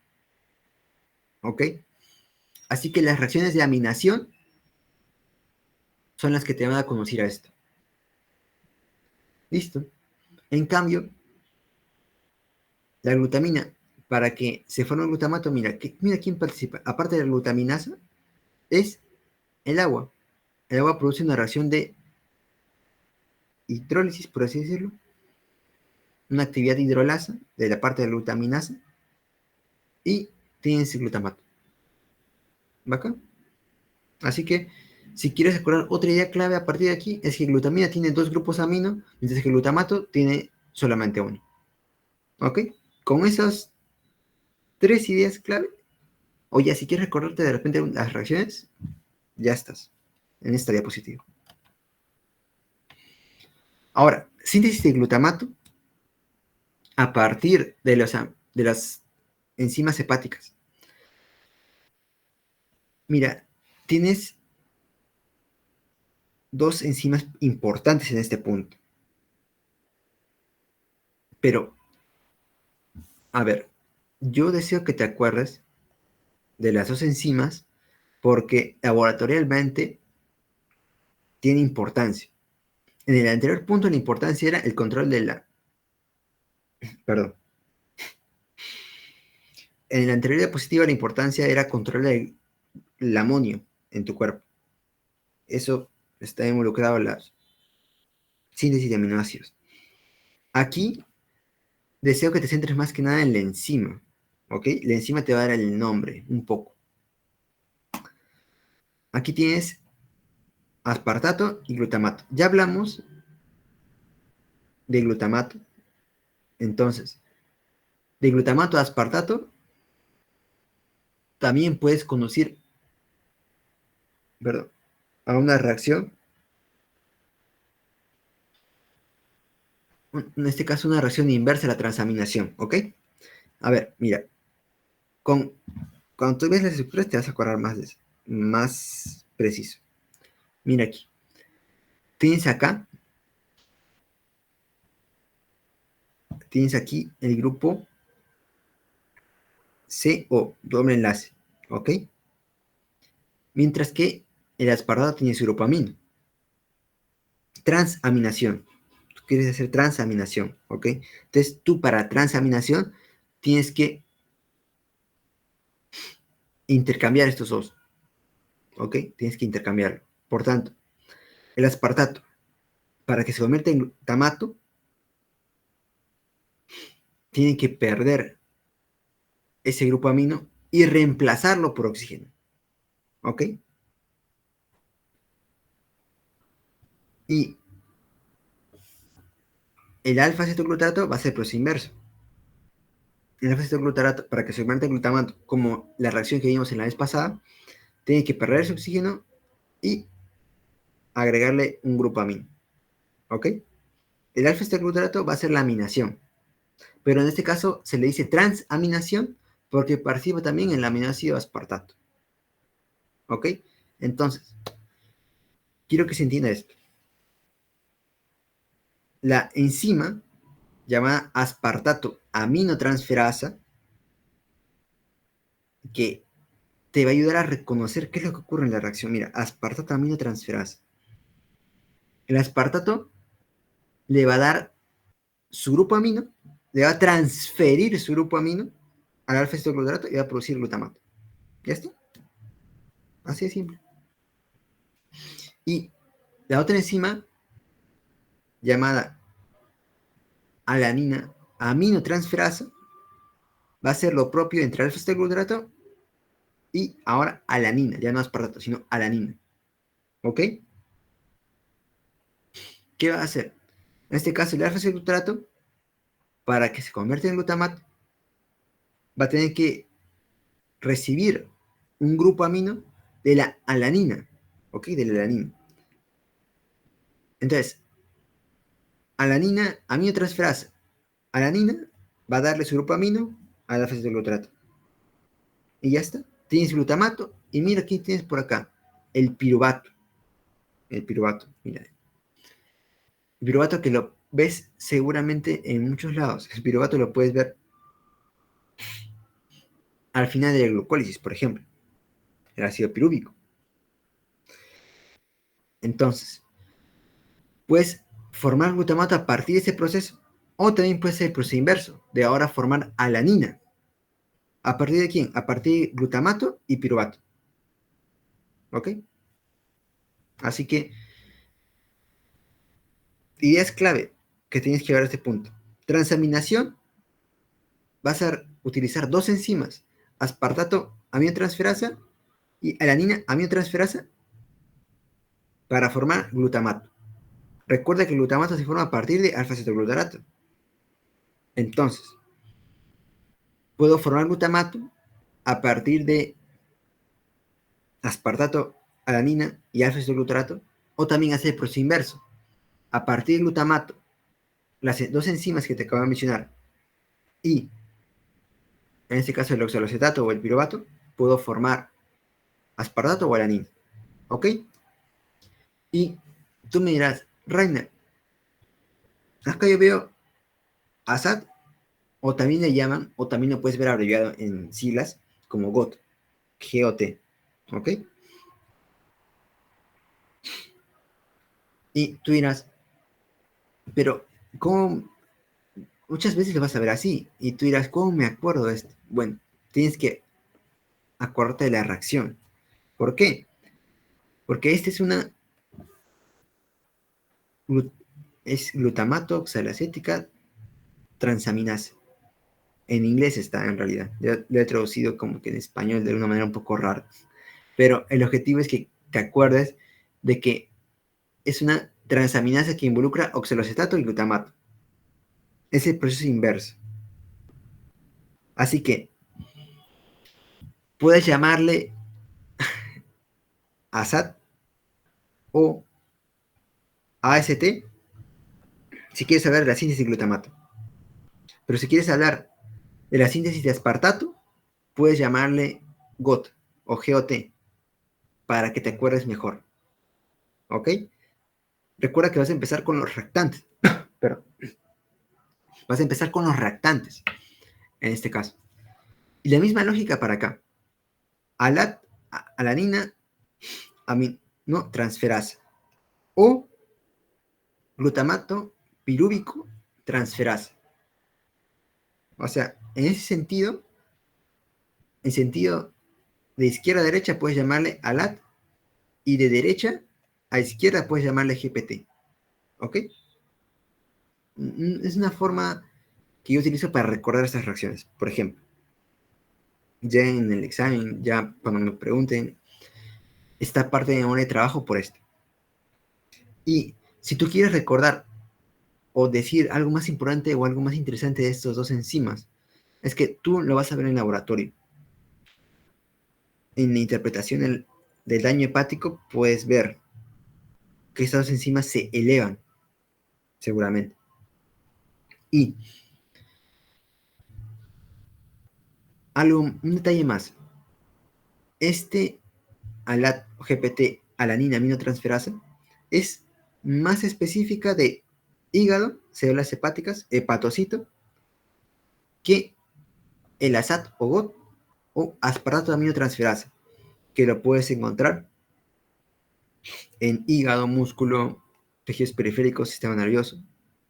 ¿Ok? Así que las reacciones de aminación son las que te van a conducir a esto. ¿Listo? En cambio, la glutamina, para que se forme el glutamato, mira quién participa. Aparte de la glutaminasa, es el agua. El agua produce una reacción de hidrólisis, por así decirlo, una actividad hidrolasa de la parte de la glutaminasa y tienes el glutamato. ¿Bacán? Así que, si quieres recordar otra idea clave a partir de aquí, es que glutamina tiene dos grupos amino, mientras que glutamato tiene solamente uno. ¿Ok? Con esas tres ideas clave, o ya si quieres recordarte de repente las reacciones, ya estás en esta diapositiva. Ahora, síntesis de glutamato a partir de las enzimas hepáticas. Mira, tienes dos enzimas importantes en este punto. Pero, a ver, yo deseo que te acuerdes de las dos enzimas porque laboratorialmente tiene importancia. En el anterior punto la importancia era el control de la... Perdón. En la anterior diapositiva la importancia era controlar el amonio en tu cuerpo. Eso está involucrado en la síntesis de aminoácidos. Aquí deseo que te centres más que nada en la enzima, ¿ok? La enzima te va a dar el nombre, un poco. Aquí tienes aspartato y glutamato. Ya hablamos de glutamato. Entonces, de glutamato a aspartato, también puedes conducir, perdón, a una reacción, en este caso una reacción inversa a la transaminación, ¿ok? A ver, mira, cuando tú ves las estructuras te vas a acordar más preciso. Mira aquí. Tienes aquí el grupo CO, doble enlace, ¿ok? Mientras que el aspartato tiene su grupo amino. Transaminación. Tú quieres hacer transaminación, ¿ok? Entonces tú para transaminación tienes que intercambiar estos dos, ¿ok? Tienes que intercambiarlo. Por tanto, el aspartato, para que se convierta en glutamato, tiene que perder ese grupo amino y reemplazarlo por oxígeno, ¿ok? Y el alfa-cetoglutarato va a ser el proceso inverso. El alfa-cetoglutarato, para que se convierta en glutamato, como la reacción que vimos en la vez pasada, tiene que perder ese oxígeno y agregarle un grupo amino, ¿ok? El alfa-cetoglutarato va a ser la aminación, pero en este caso se le dice transaminación porque participa también en el aminoácido aspartato, ¿ok? Entonces, quiero que se entienda esto. La enzima llamada aspartato aminotransferasa, que te va a ayudar a reconocer qué es lo que ocurre en la reacción. Mira, aspartato aminotransferasa. El aspartato le va a dar su grupo amino, le va a transferir su grupo amino al alfa-cetoglutarato y va a producir glutamato. ¿Ya está? Así de simple. Y la otra enzima, llamada alanina aminotransferasa, va a ser lo propio entre alfa-cetoglutarato y ahora alanina, ya no aspartato, sino alanina. ¿Ok? ¿Qué va a hacer? En este caso, el alfa-cetoglutarato, para que se convierta en glutamato, va a tener que recibir un grupo amino de la alanina, ¿ok? De la alanina. Entonces, alanina, aminotransferasa. Alanina va a darle su grupo amino al alfa-cetoglutarato. Y ya está. Tienes glutamato y mira quién tienes por acá. El piruvato. El piruvato, mira. El piruvato que lo ves seguramente en muchos lados. El piruvato lo puedes ver al final de la glucólisis, por ejemplo. El ácido pirúvico. Entonces, puedes formar glutamato a partir de ese proceso. O también puede ser el proceso inverso, de ahora formar alanina. ¿A partir de quién? A partir de glutamato y piruvato. ¿Ok? Así que, ideas clave que tienes que ver a este punto. Transaminación, vas a utilizar dos enzimas, aspartato aminotransferasa y alanina aminotransferasa para formar glutamato. Recuerda que el glutamato se forma a partir de alfa-cetoglutarato. Entonces, puedo formar glutamato a partir de aspartato, alanina y alfa-cetoglutarato, o también hacer el proceso inverso. A partir del glutamato, las dos enzimas que te acabo de mencionar, y en este caso el oxaloacetato o el piruvato, puedo formar aspartato o alanina. ¿Ok? Y tú me dirás, Rainer, acá yo veo ASAT, o también le llaman, o también lo puedes ver abreviado en siglas, como GOT, G-O-T. ¿Ok? Y tú dirás, pero ¿cómo? Muchas veces lo vas a ver así, y tú dirás, ¿cómo me acuerdo de esto? Bueno, tienes que acordarte de la reacción. ¿Por qué? Porque esta es una es glutamato oxalacética transaminasa. En inglés está en realidad. Yo lo he traducido como que en español de una manera un poco rara. Pero el objetivo es que te acuerdes de que es una transaminasa que involucra oxaloacetato y glutamato. Es el proceso inverso. Así que puedes llamarle ASAT o AST si quieres saber de la síntesis de glutamato. Pero si quieres hablar de la síntesis de aspartato, puedes llamarle GOT o GOT para que te acuerdes mejor. ¿Ok? Recuerda que vas a empezar con los reactantes. Pero vas a empezar con los reactantes, en este caso. Y la misma lógica para acá. Alanina aminotransferasa o glutamato pirúvico transferasa. O sea, en ese sentido, en sentido de izquierda a derecha puedes llamarle ALAT y de derecha a izquierda puedes llamarle GPT. ¿Ok? Es una forma que yo utilizo para recordar estas reacciones. Por ejemplo, ya en el examen, ya cuando me pregunten, esta parte de memoria de trabajo por esto. Y si tú quieres recordar o decir algo más importante o algo más interesante de estos dos enzimas, es que tú lo vas a ver en el laboratorio. En la interpretación del daño hepático puedes ver que estas dos enzimas se elevan, seguramente. Y un detalle más. Este ALAT GPT alanina aminotransferasa es más específica de hígado, células hepáticas, hepatocito, que el ASAT o GOT o aspartato aminotransferasa, que lo puedes encontrar en hígado, músculo, tejidos periféricos, sistema nervioso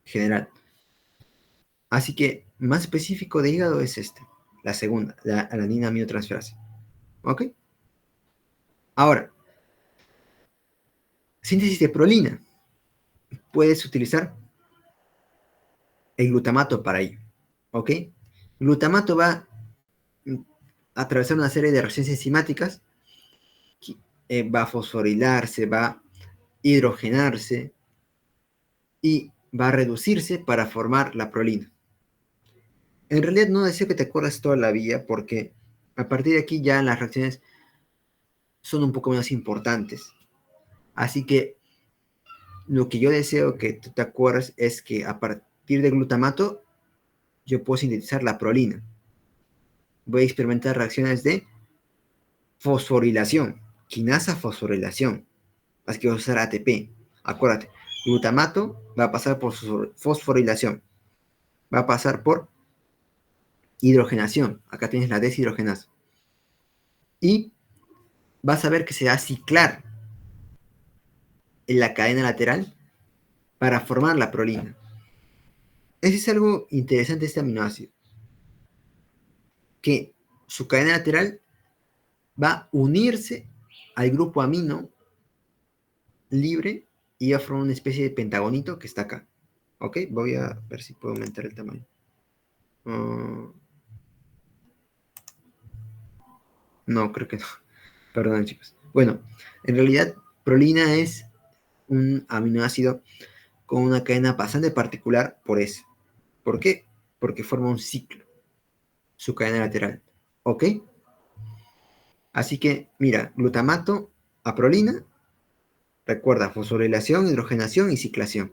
general. Así que más específico de hígado es este, la segunda, la alanina aminotransferasa. ¿Ok? Ahora, síntesis de prolina. Puedes utilizar el glutamato para ello. ¿Ok? Glutamato va a atravesar una serie de reacciones enzimáticas, va a fosforilarse, va a hidrogenarse y va a reducirse para formar la prolina. En realidad no deseo que te acuerdes toda la vía porque a partir de aquí ya las reacciones son un poco menos importantes. Así que lo que yo deseo que tú te acuerdes es que a partir de glutamato yo puedo sintetizar la prolina. Voy a experimentar reacciones de fosforilación, quinasa fosforilación. Así que voy a usar ATP. Acuérdate, glutamato va a pasar por fosforilación, va a pasar por hidrogenación. Acá tienes la deshidrogenasa. Y vas a ver que se va a ciclar en la cadena lateral para formar la prolina. Ese es algo interesante de este aminoácido, que su cadena lateral va a unirse al grupo amino libre y va a formar una especie de pentagonito que está acá. ¿Ok? Voy a ver si puedo aumentar el tamaño. No, creo que no. Perdón, chicos. Bueno, en realidad, prolina es un aminoácido con una cadena bastante particular por eso. ¿Por qué? Porque forma un ciclo, su cadena lateral. ¿Ok? Así que, mira, glutamato a prolina, recuerda, fosforilación, hidrogenación y ciclación.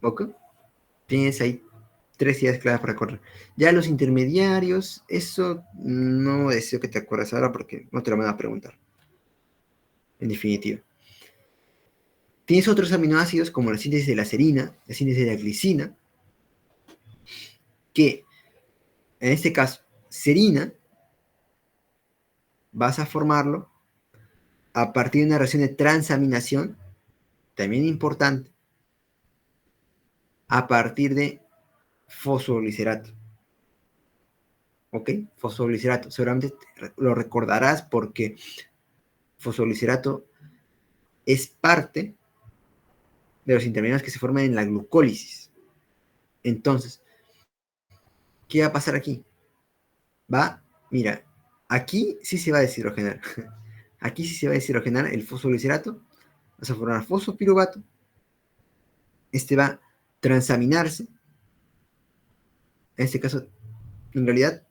¿Ok? Tienes ahí 3 ideas claves para correr. Ya los intermediarios, eso no deseo que te acuerdes ahora porque no te lo van a preguntar. En definitiva. Tienes otros aminoácidos como la síntesis de la serina, la síntesis de la glicina, que en este caso, serina, vas a formarlo a partir de una reacción de transaminación, también importante, a partir de fosfoglicerato. ¿Ok? Fosfoglicerato. Seguramente lo recordarás porque fosfoglicerato es parte de los intermediarios que se forman en la glucólisis. Entonces, ¿qué va a pasar aquí? Mira, aquí sí se va a deshidrogenar. Aquí sí se va a deshidrogenar el fosfoglicerato. Vas a formar fosfopiruvato. Este va a transaminarse. En este caso, en realidad,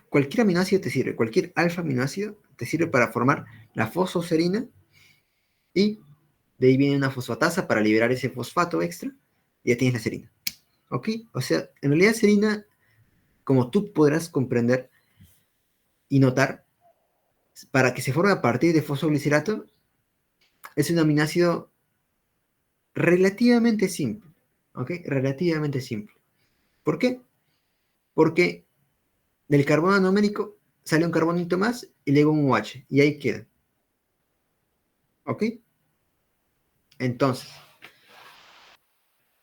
cualquier aminoácido te sirve. Cualquier alfa aminoácido te sirve para formar la fosfoserina. Y de ahí viene una fosfatasa para liberar ese fosfato extra. Y ya tienes la serina. ¿Ok? O sea, en realidad serina, como tú podrás comprender y notar, para que se forme a partir de fosfoglicerato, es un aminoácido relativamente simple. ¿Ok? Relativamente simple. ¿Por qué? Porque del carbono anomérico sale un carbonito más y luego un OH. Y ahí queda. ¿Ok? Entonces,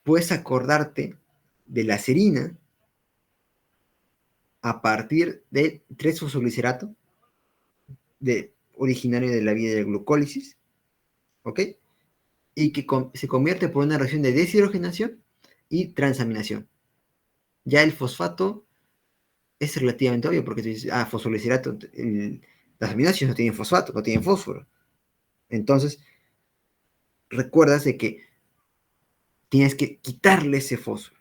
puedes acordarte de la serina a partir de 3-fosfoglicerato, originario de la vía de glucólisis. ¿Ok? Y que se convierte por una reacción de deshidrogenación y transaminación. Ya el fosfato es relativamente obvio porque tú dices, fosfoglicerato, las aminoácidos no tienen fosfato, no tienen fósforo. Entonces, recuerdas de que tienes que quitarle ese fósforo.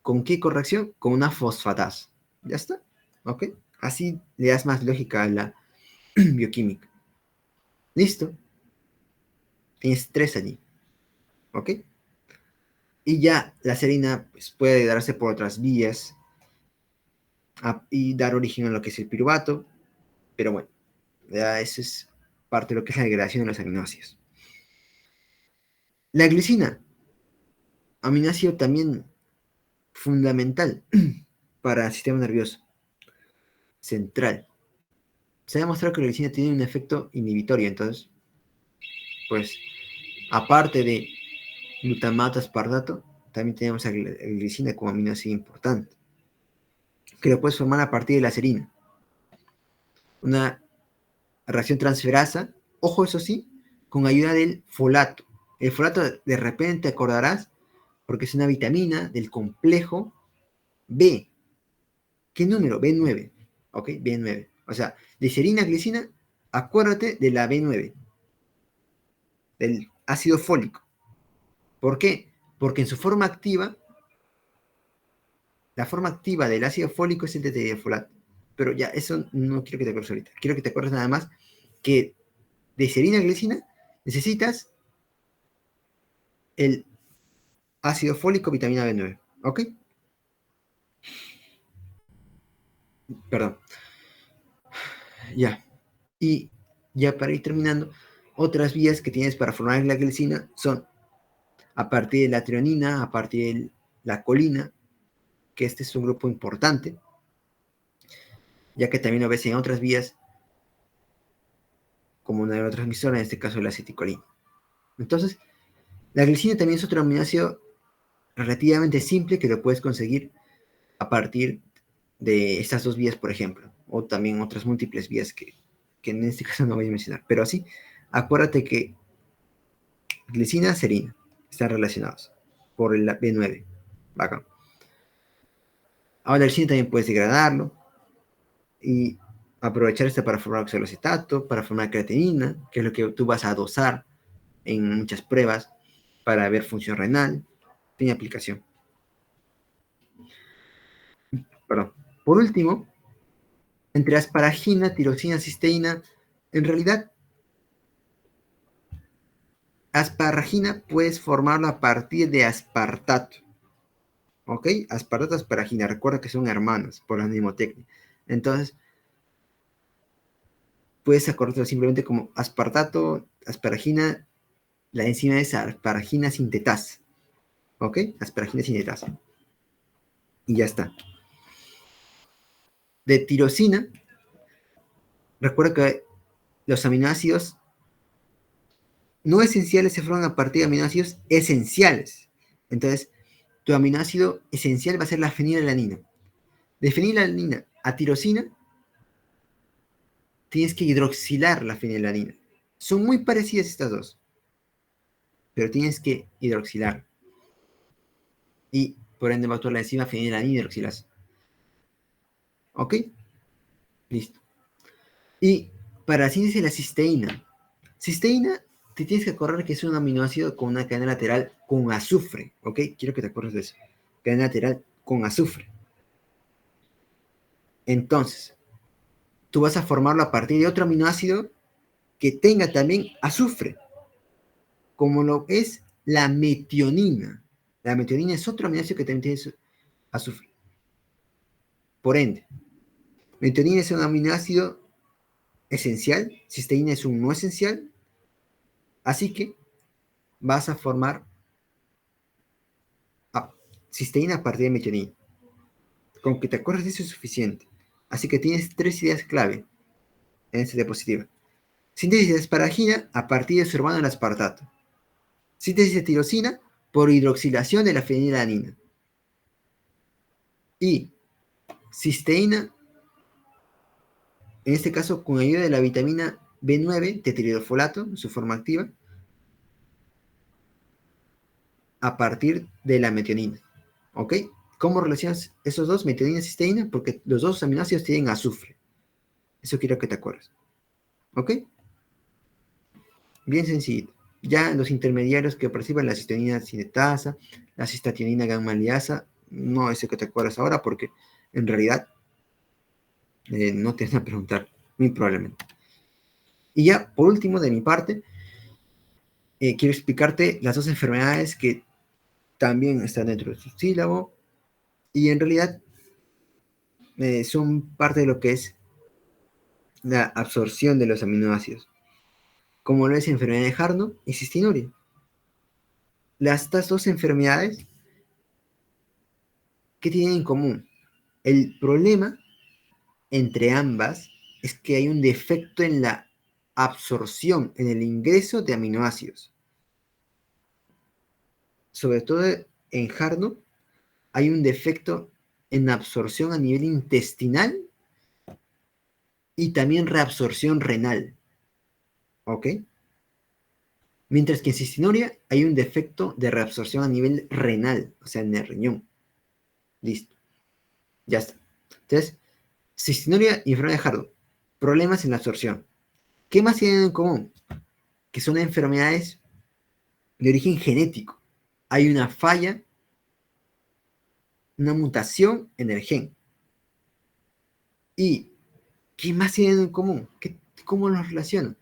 ¿Con qué corrección? Con una fosfatasa. ¿Ya está? ¿Ok? Así le das más lógica a la bioquímica. ¿Listo? Tienes 3 allí. ¿Ok? Y ya la serina pues, puede darse por otras vías y dar origen a lo que es el piruvato. Pero bueno, ya eso es parte de lo que es la degradación de los aminoácidos. La glicina, aminoácido también fundamental para el sistema nervioso central. Se ha demostrado que la glicina tiene un efecto inhibitorio, entonces, pues, aparte de glutamato aspartato, también tenemos la glicina como aminoácido importante, que lo puedes formar a partir de la serina. Una reacción transferasa, ojo eso sí, con ayuda del folato. El folato de repente te acordarás porque es una vitamina del complejo B. ¿Qué número? B9. ¿Ok? B9. O sea, de serina a glicina, acuérdate de la B9, del ácido fólico. ¿Por qué? Porque en su forma activa, la forma activa del ácido fólico es el tetrahidrofolato. Pero ya, eso no quiero que te acuerdes ahorita. Quiero que te acuerdes nada más que de serina a glicina, necesitas el ácido fólico, vitamina B9, ¿ok? Perdón, ya. Y ya para ir terminando, otras vías que tienes para formar la glicina son a partir de la trionina, a partir de la colina, que este es un grupo importante, ya que también lo ves en otras vías como neurotransmisora, en este caso la aceticolina. Entonces, la glicina también es otro aminoácido relativamente simple que lo puedes conseguir a partir de estas dos vías, por ejemplo, o también otras múltiples vías que en este caso no voy a mencionar. Pero así, acuérdate que glicina, serina están relacionados por el B9. Bacán. Ahora el glicina también puedes degradarlo y aprovechar esta para formar oxalocetato, para formar creatinina, que es lo que tú vas a dosar en muchas pruebas para ver función renal. Tiene aplicación. Perdón. Por último, entre asparagina, tirosina, cisteína, en realidad, asparagina puedes formarlo a partir de aspartato. ¿Ok? Aspartato, asparagina. Recuerda que son hermanos por la mnemotecnia. Entonces, puedes acordarlo simplemente como aspartato, asparagina. La enzima es asparagina sintetasa. ¿Ok? Asparagina sintetasa. Y ya está. De tirosina, recuerda que los aminoácidos no esenciales se forman a partir de aminoácidos esenciales. Entonces, tu aminoácido esencial va a ser la fenilalanina. De fenilalanina a tirosina, tienes que hidroxilar la fenilalanina. Son muy parecidas estas dos, pero tienes que hidroxilar. Y por ende va a actuar la enzima fenilalanina hidroxilasa. ¿Ok? Listo. Y para la síntesis de la cisteína. Cisteína, te tienes que acordar que es un aminoácido con una cadena lateral con azufre. ¿Ok? Quiero que te acuerdes de eso. Cadena lateral con azufre. Entonces, tú vas a formarlo a partir de otro aminoácido que tenga también azufre, como lo es la metionina. La metionina es otro aminoácido que también tiene azufre. Por ende, metionina es un aminoácido esencial, cisteína es un no esencial, así que vas a formar cisteína a partir de metionina. Con que te acuerdes de eso es suficiente. Así que tienes tres ideas clave en esta diapositiva. Síntesis de asparagina a partir de su hermano el aspartato. Síntesis de tirosina por hidroxilación de la fenilalanina. Y cisteína, en este caso con ayuda de la vitamina B9, tetrahidrofolato, su forma activa, a partir de la metionina. ¿Ok? ¿Cómo relacionas esos dos, metionina y cisteína? Porque los dos aminoácidos tienen azufre. Eso quiero que te acuerdes. ¿Ok? Bien sencillo. Ya los intermediarios que perciban la cisteína sintetasa, la cistationina gamma liasa, no es el que te acuerdas ahora porque en realidad no te van a preguntar, muy probablemente. Y ya, por último, de mi parte, quiero explicarte las dos enfermedades que también están dentro de su sílabo y en realidad son parte de lo que es la absorción de los aminoácidos, como lo es enfermedad de Harno y cistinuria. Estas dos enfermedades, ¿qué tienen en común? El problema entre ambas es que hay un defecto en la absorción, en el ingreso de aminoácidos. Sobre todo en Harno hay un defecto en absorción a nivel intestinal y también reabsorción renal. ¿Ok? Mientras que en cistinuria hay un defecto de reabsorción a nivel renal, o sea, en el riñón. Listo. Ya está. Entonces, cistinuria y enfermedad de Hardo. Problemas en la absorción. ¿Qué más tienen en común? Que son enfermedades de origen genético. Hay una falla, una mutación en el gen. ¿Y qué más tienen en común? ¿Cómo los relacionan?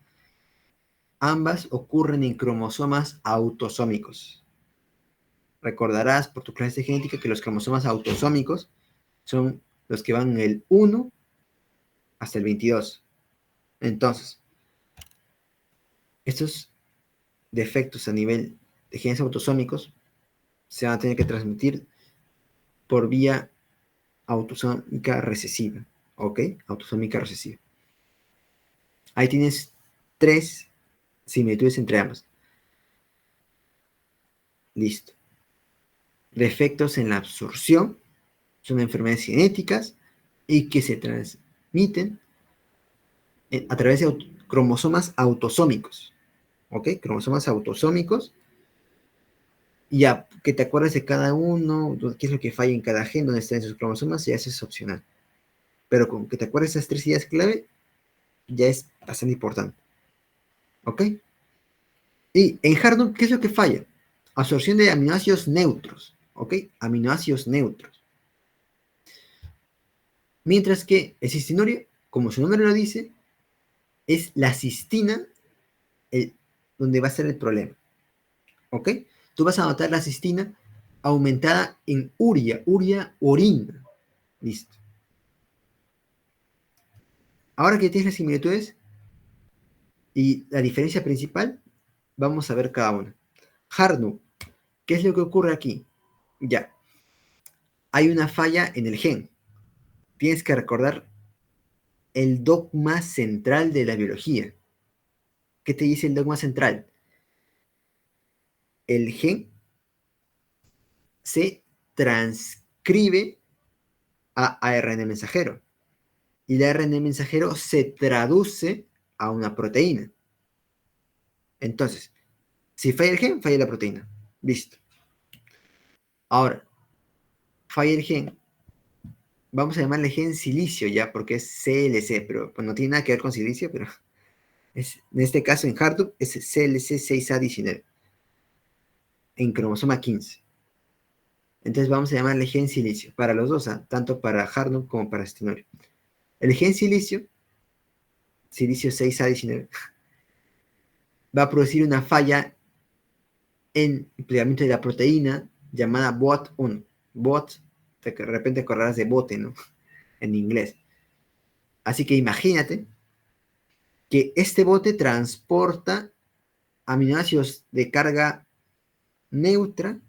Ambas ocurren en cromosomas autosómicos. Recordarás por tu clase de genética que los cromosomas autosómicos son los que van del 1 hasta el 22. Entonces, estos defectos a nivel de genes autosómicos se van a tener que transmitir por vía autosómica recesiva. ¿Ok? Autosómica recesiva. Ahí tienes 3 similitudes entre ambas. Listo. Defectos en la absorción son enfermedades genéticas y que se transmiten a través de cromosomas autosómicos. ¿Ok? Cromosomas autosómicos. Ya que te acuerdes de cada uno, qué es lo que falla en cada gen, dónde están esos cromosomas, ya eso es opcional. Pero con que te acuerdes de esas 3 ideas clave, ya es bastante importante. ¿Ok? Y en Harnum, ¿qué es lo que falla? Absorción de aminoácidos neutros. ¿Ok? Aminoácidos neutros. Mientras que el cistinuria, como su nombre lo dice, es la cistina donde va a ser el problema. ¿Ok? Tú vas a notar la cistina aumentada en urea, orina. Listo. Ahora que tienes las similitudes y la diferencia principal, vamos a ver cada una. Harnum, ¿qué es lo que ocurre aquí? Ya, hay una falla en el gen. Tienes que recordar el dogma central de la biología. ¿Qué te dice el dogma central? El gen se transcribe a ARN mensajero y el ARN mensajero se traduce a una proteína. Entonces, si falla el gen, falla la proteína. Listo. Ahora, falla el gen, vamos a llamarle gen silicio ya, porque es CLC, pero pues, no tiene nada que ver con silicio, pero en este caso en Hartup es CLC 6A19, en cromosoma 15. Entonces vamos a llamarle gen silicio, para los dos, tanto para Hartup como para Stenorio. El gen silicio 6A19, va a producir una falla en el plegamiento de la proteína llamada BOT1. BOT, de repente acordarás de bote, ¿no? En inglés. Así que imagínate que este bote transporta aminoácidos de carga neutra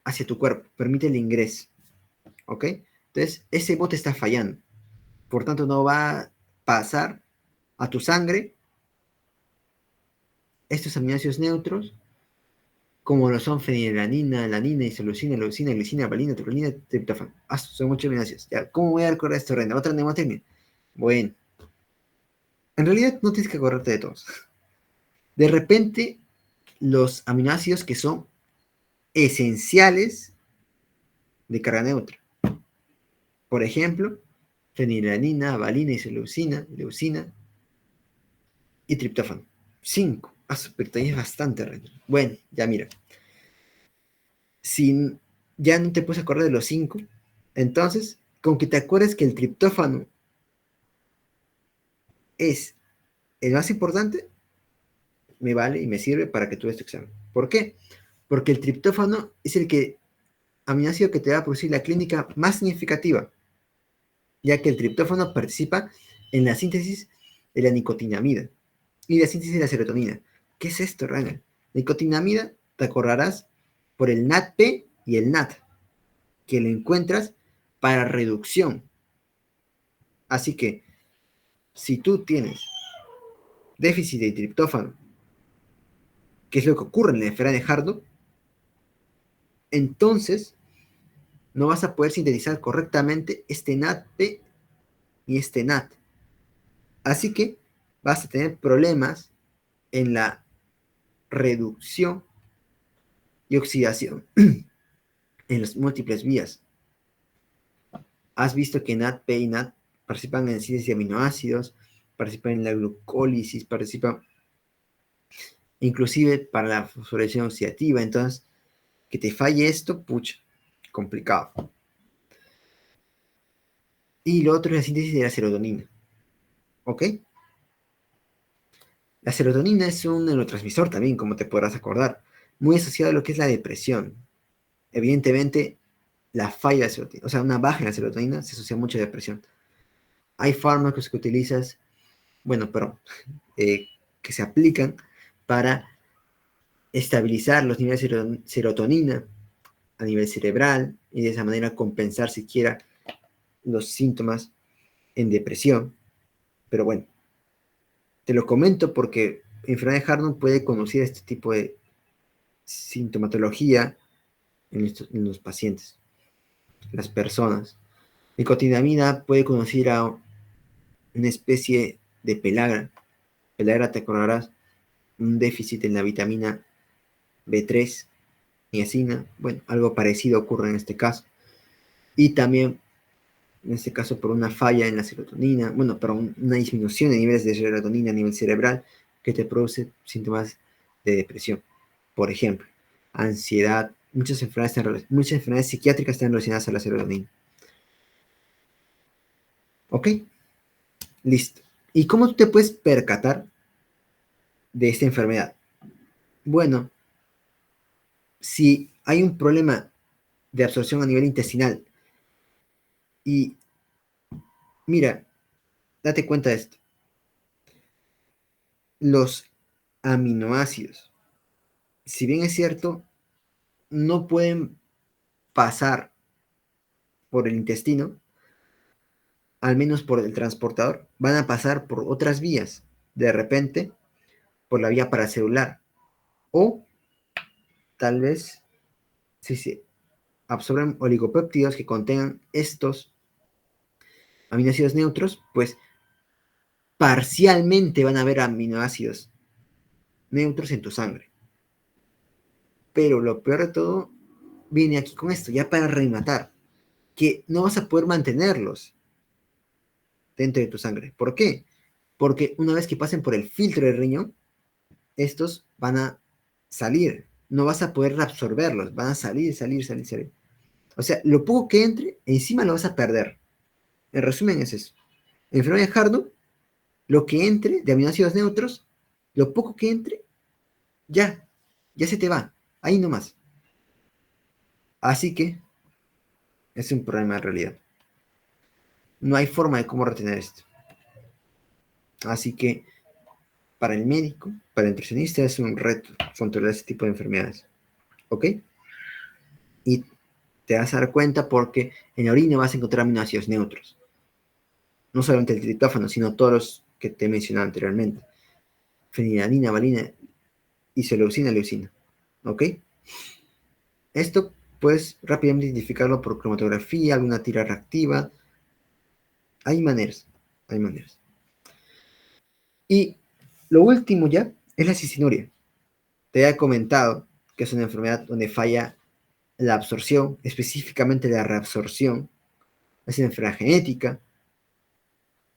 hacia tu cuerpo, permite el ingreso, ¿ok? Entonces, ese bote está fallando, por tanto no va a pasar a tu sangre estos aminoácidos neutros, como lo son fenilalanina, alanina, isoleucina, leucina, glicina, valina, triptofano, triptófano. Son muchos aminoácidos. Ya, ¿cómo voy a recordar esto, Renda? ¿Otra mnemotecnia? Bueno, en realidad no tienes que acordarte de todos. De repente, los aminoácidos que son esenciales de carga neutra. Por ejemplo, fenilalanina, valina, isoleucina, leucina y triptófano. 5. Pero todavía es bastante, Renda. Bueno, ya mira. Si ya no te puedes acordar de los 5, entonces, con que te acuerdes que el triptófano es el más importante, me vale y me sirve para que tú des tu examen. ¿Por qué? Porque el triptófano es el aminoácido que te va a producir la clínica más significativa, ya que el triptófano participa en la síntesis de la nicotinamida y la síntesis de la serotonina. ¿Qué es esto, Rangel? Nicotinamida, te acordarás por el NADP y el NAD, que lo encuentras para reducción. Así que, si tú tienes déficit de triptófano, que es lo que ocurre en la enfermedad de Hardock, entonces no vas a poder sintetizar correctamente este NADP y este NAD. Así que vas a tener problemas en la reducción y oxidación en las múltiples vías. Has visto que NADP y NAD participan en la síntesis de aminoácidos, participan en la glucólisis, participan inclusive para la fosforilación oxidativa. Entonces, que te falle esto, pucha, complicado. Y lo otro es la síntesis de la serotonina. ¿Ok? La serotonina es un neurotransmisor también, como te podrás acordar, muy asociado a lo que es la depresión. Evidentemente, la falla de la serotonina, o sea, una baja en la serotonina se asocia mucho a depresión. Hay fármacos que utilizas, bueno, pero que se aplican para estabilizar los niveles de serotonina a nivel cerebral y de esa manera compensar siquiera los síntomas en depresión. Pero bueno, te lo comento porque enfermedad de Hartman puede conocer este tipo de sintomatología en los pacientes, las personas. Nicotinamida puede conducir a una especie de pelagra. Pelagra, te acordarás, un déficit en la vitamina B3, niacina. Bueno, algo parecido ocurre en este caso. Y también, en este caso, por una falla en la serotonina, bueno, por una disminución de niveles de serotonina a nivel cerebral que te produce síntomas de depresión. Por ejemplo, ansiedad, muchas enfermedades psiquiátricas están relacionadas a la serotonina. ¿Ok? Listo. ¿Y cómo tú te puedes percatar de esta enfermedad? Bueno, si hay un problema de absorción a nivel intestinal y mira, date cuenta de esto, los aminoácidos, si bien es cierto, no pueden pasar por el intestino, al menos por el transportador, van a pasar por otras vías, de repente por la vía paracelular, o tal vez si se absorben oligopéptidos que contengan estos aminoácidos neutros, pues parcialmente van a haber aminoácidos neutros en tu sangre. Pero lo peor de todo viene aquí con esto, ya para rematar, que no vas a poder mantenerlos dentro de tu sangre. ¿Por qué? Porque una vez que pasen por el filtro del riñón, estos van a salir. No vas a poder absorberlos, van a salir, salir, salir, salir. O sea, lo poco que entre, encima lo vas a perder. En resumen es eso. En enfermedad de Hardow, lo que entre de aminoácidos neutros, lo poco que entre, ya se te va. Ahí nomás. Así que es un problema de realidad. No hay forma de cómo retener esto. Así que para el médico, para el nutricionista, es un reto controlar este tipo de enfermedades. ¿Ok? Y te vas a dar cuenta porque en la orina vas a encontrar aminoácidos neutros. No solamente el triptófano, sino todos los que te he mencionado anteriormente. Fenilalanina, valina, isoleucina, leucina. ¿Ok? Esto puedes rápidamente identificarlo por cromatografía, alguna tira reactiva. Hay maneras, hay maneras. Y lo último ya es la cicinuria. Te había comentado que es una enfermedad donde falla la absorción, específicamente la reabsorción. Es una enfermedad genética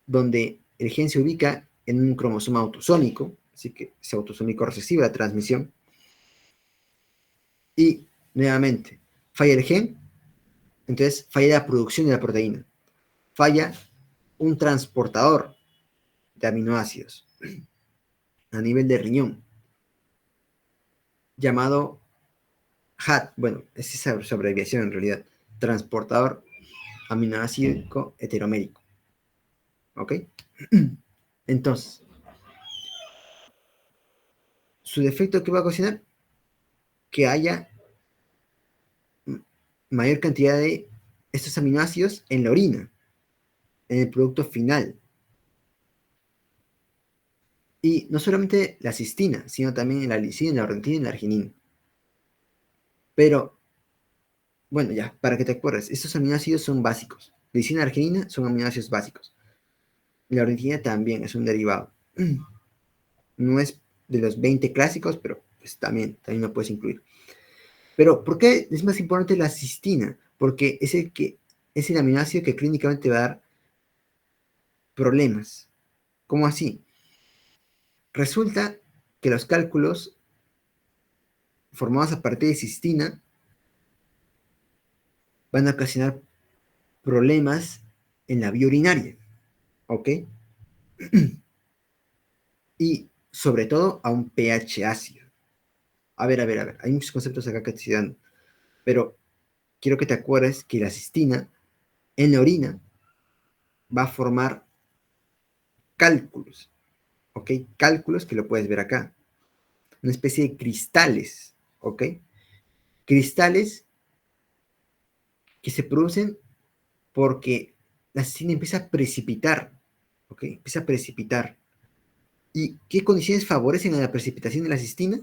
donde el gen se ubica en un cromosoma autosómico, así que es autosómico recesivo la transmisión. Y nuevamente, falla el gen, entonces falla la producción de la proteína. Falla un transportador de aminoácidos a nivel de riñón, llamado HAT, bueno, es esa su abreviación en realidad, transportador aminoácido heteromérico. ¿Ok? Entonces, su defecto que va a ocasionar que haya mayor cantidad de estos aminoácidos en la orina, en el producto final. Y no solamente la cistina, sino también en la lisina, la ornitina y la arginina. Pero, bueno, ya, para que te acuerdes, estos aminoácidos son básicos. Lisina y arginina son aminoácidos básicos. La ornitina también es un derivado. No es de los 20 clásicos, pero pues también lo puedes incluir. Pero, ¿por qué es más importante la cistina? Porque es el aminoácido que clínicamente va a dar problemas. ¿Cómo así? Resulta que los cálculos formados a partir de cistina van a ocasionar problemas en la vía urinaria, ¿ok? Y sobre todo a un pH ácido. A ver, hay muchos conceptos acá que te estoy dando, pero quiero que te acuerdes que la cistina en la orina va a formar cálculos, ¿ok? Cálculos que lo puedes ver acá, una especie de cristales, ¿ok? Cristales que se producen porque la cistina empieza a precipitar, ¿ok? Empieza a precipitar. ¿Y qué condiciones favorecen a la precipitación de la cistina?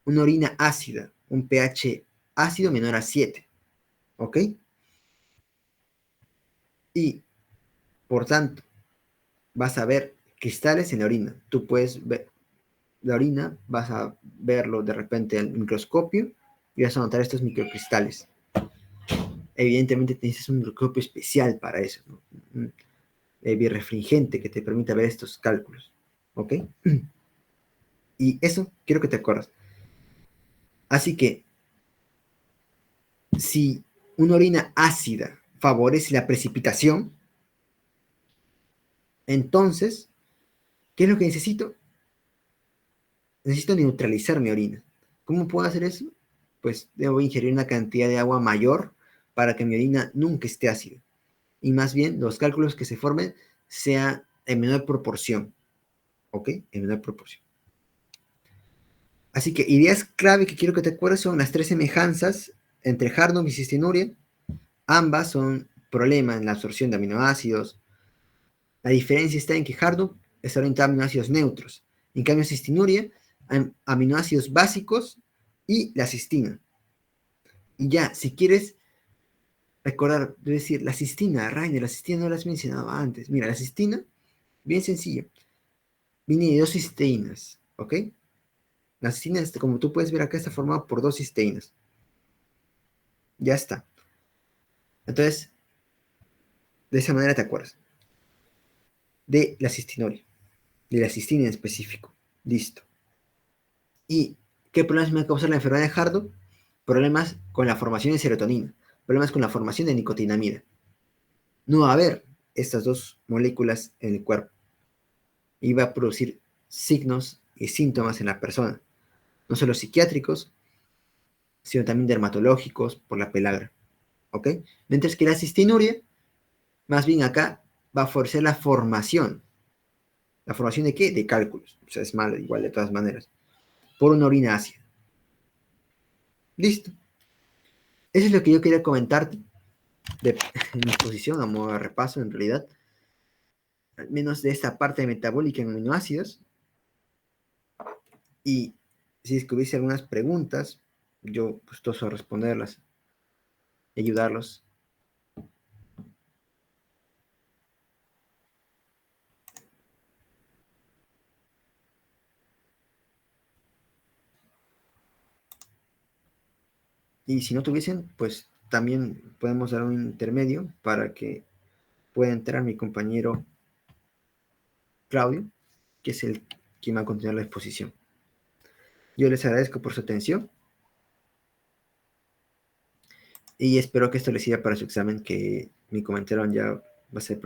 Una orina ácida, un pH ácido menor a 7, ¿ok? Y, por tanto, vas a ver cristales en la orina. Tú puedes ver la orina, vas a verlo de repente al microscopio y vas a notar estos microcristales. Evidentemente necesitas un microscopio especial para eso, ¿no? Un birrefringente que te permita ver estos cálculos, ¿ok? Y eso quiero que te acuerdes. Así que si una orina ácida favorece la precipitación, entonces, ¿qué es lo que necesito? Necesito neutralizar mi orina. ¿Cómo puedo hacer eso? Pues debo ingerir una cantidad de agua mayor para que mi orina nunca esté ácida. Y más bien los cálculos que se formen sean en menor proporción. ¿Ok? En menor proporción. Así que ideas clave que quiero que te acuerdes son las tres semejanzas entre Hardon y cistinuria. Ambas son problemas en la absorción de aminoácidos. La diferencia está en que Hardon está orientado a aminoácidos neutros. En cambio, cistinuria, aminoácidos básicos y la cistina. Y ya, si quieres recordar, decir, la cistina, Rainer, la cistina no la has mencionado antes. Mira, la cistina, bien sencillo, viene de dos cisteínas, ¿ok? La cistina, como tú puedes ver acá, está formada por dos cisteínas. Ya está. Entonces, de esa manera te acuerdas. De la cistinuria, de la cistina en específico. Listo. ¿Y qué problemas me va a causar la enfermedad de Hardo? Problemas con la formación de serotonina, problemas con la formación de nicotinamida. No va a haber estas dos moléculas en el cuerpo y va a producir signos y síntomas en la persona, no solo psiquiátricos, sino también dermatológicos por la pelagra. ¿Ok? Mientras que la cistinuria, más bien acá, va a favorecer la formación. ¿La formación de qué? De cálculos. O sea, es malo igual de todas maneras. Por una orina ácida. Listo. Eso es lo que yo quería comentarte de mi exposición a modo de repaso, en realidad. Al menos de esta parte metabólica en aminoácidos. Y si es que hubiese algunas preguntas, yo gustoso responderlas y ayudarlos. Y si no tuviesen, pues también podemos dar un intermedio para que pueda entrar mi compañero Claudio, que es el quien va a continuar la exposición. Yo les agradezco por su atención y espero que esto les sirva para su examen, que mi comentario ya va a ser.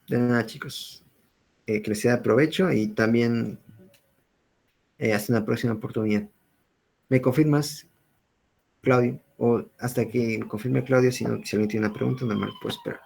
De nada, chicos. Que les sea de provecho y también hasta una próxima oportunidad. ¿Me confirmas, Claudio? O hasta que me confirme Claudio, si alguien tiene una pregunta, normal, puedo esperar.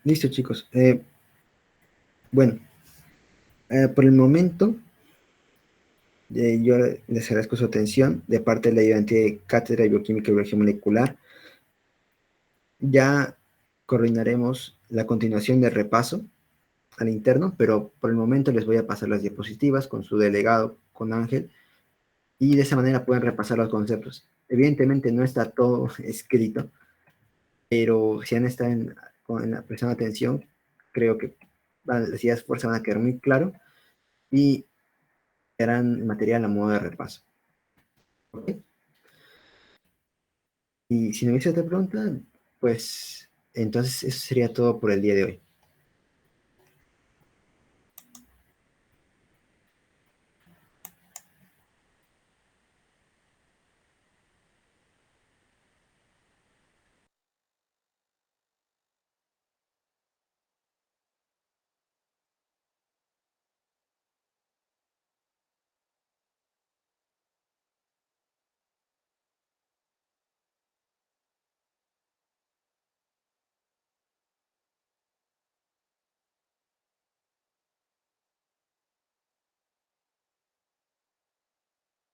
Listo, chicos. Bueno, por el momento, yo les agradezco su atención de parte de la ayudante de Cátedra de Bioquímica y Biología Molecular. Ya coordinaremos la continuación del repaso al interno, pero por el momento les voy a pasar las diapositivas con su delegado, con Ángel, y de esa manera pueden repasar los conceptos. Evidentemente no está todo escrito, pero si han estado prestando atención, creo que las ideas fuerza van a quedar muy claro y harán material a modo de repaso. ¿Okay? Y si no hubiese otra pregunta, pues entonces eso sería todo por el día de hoy.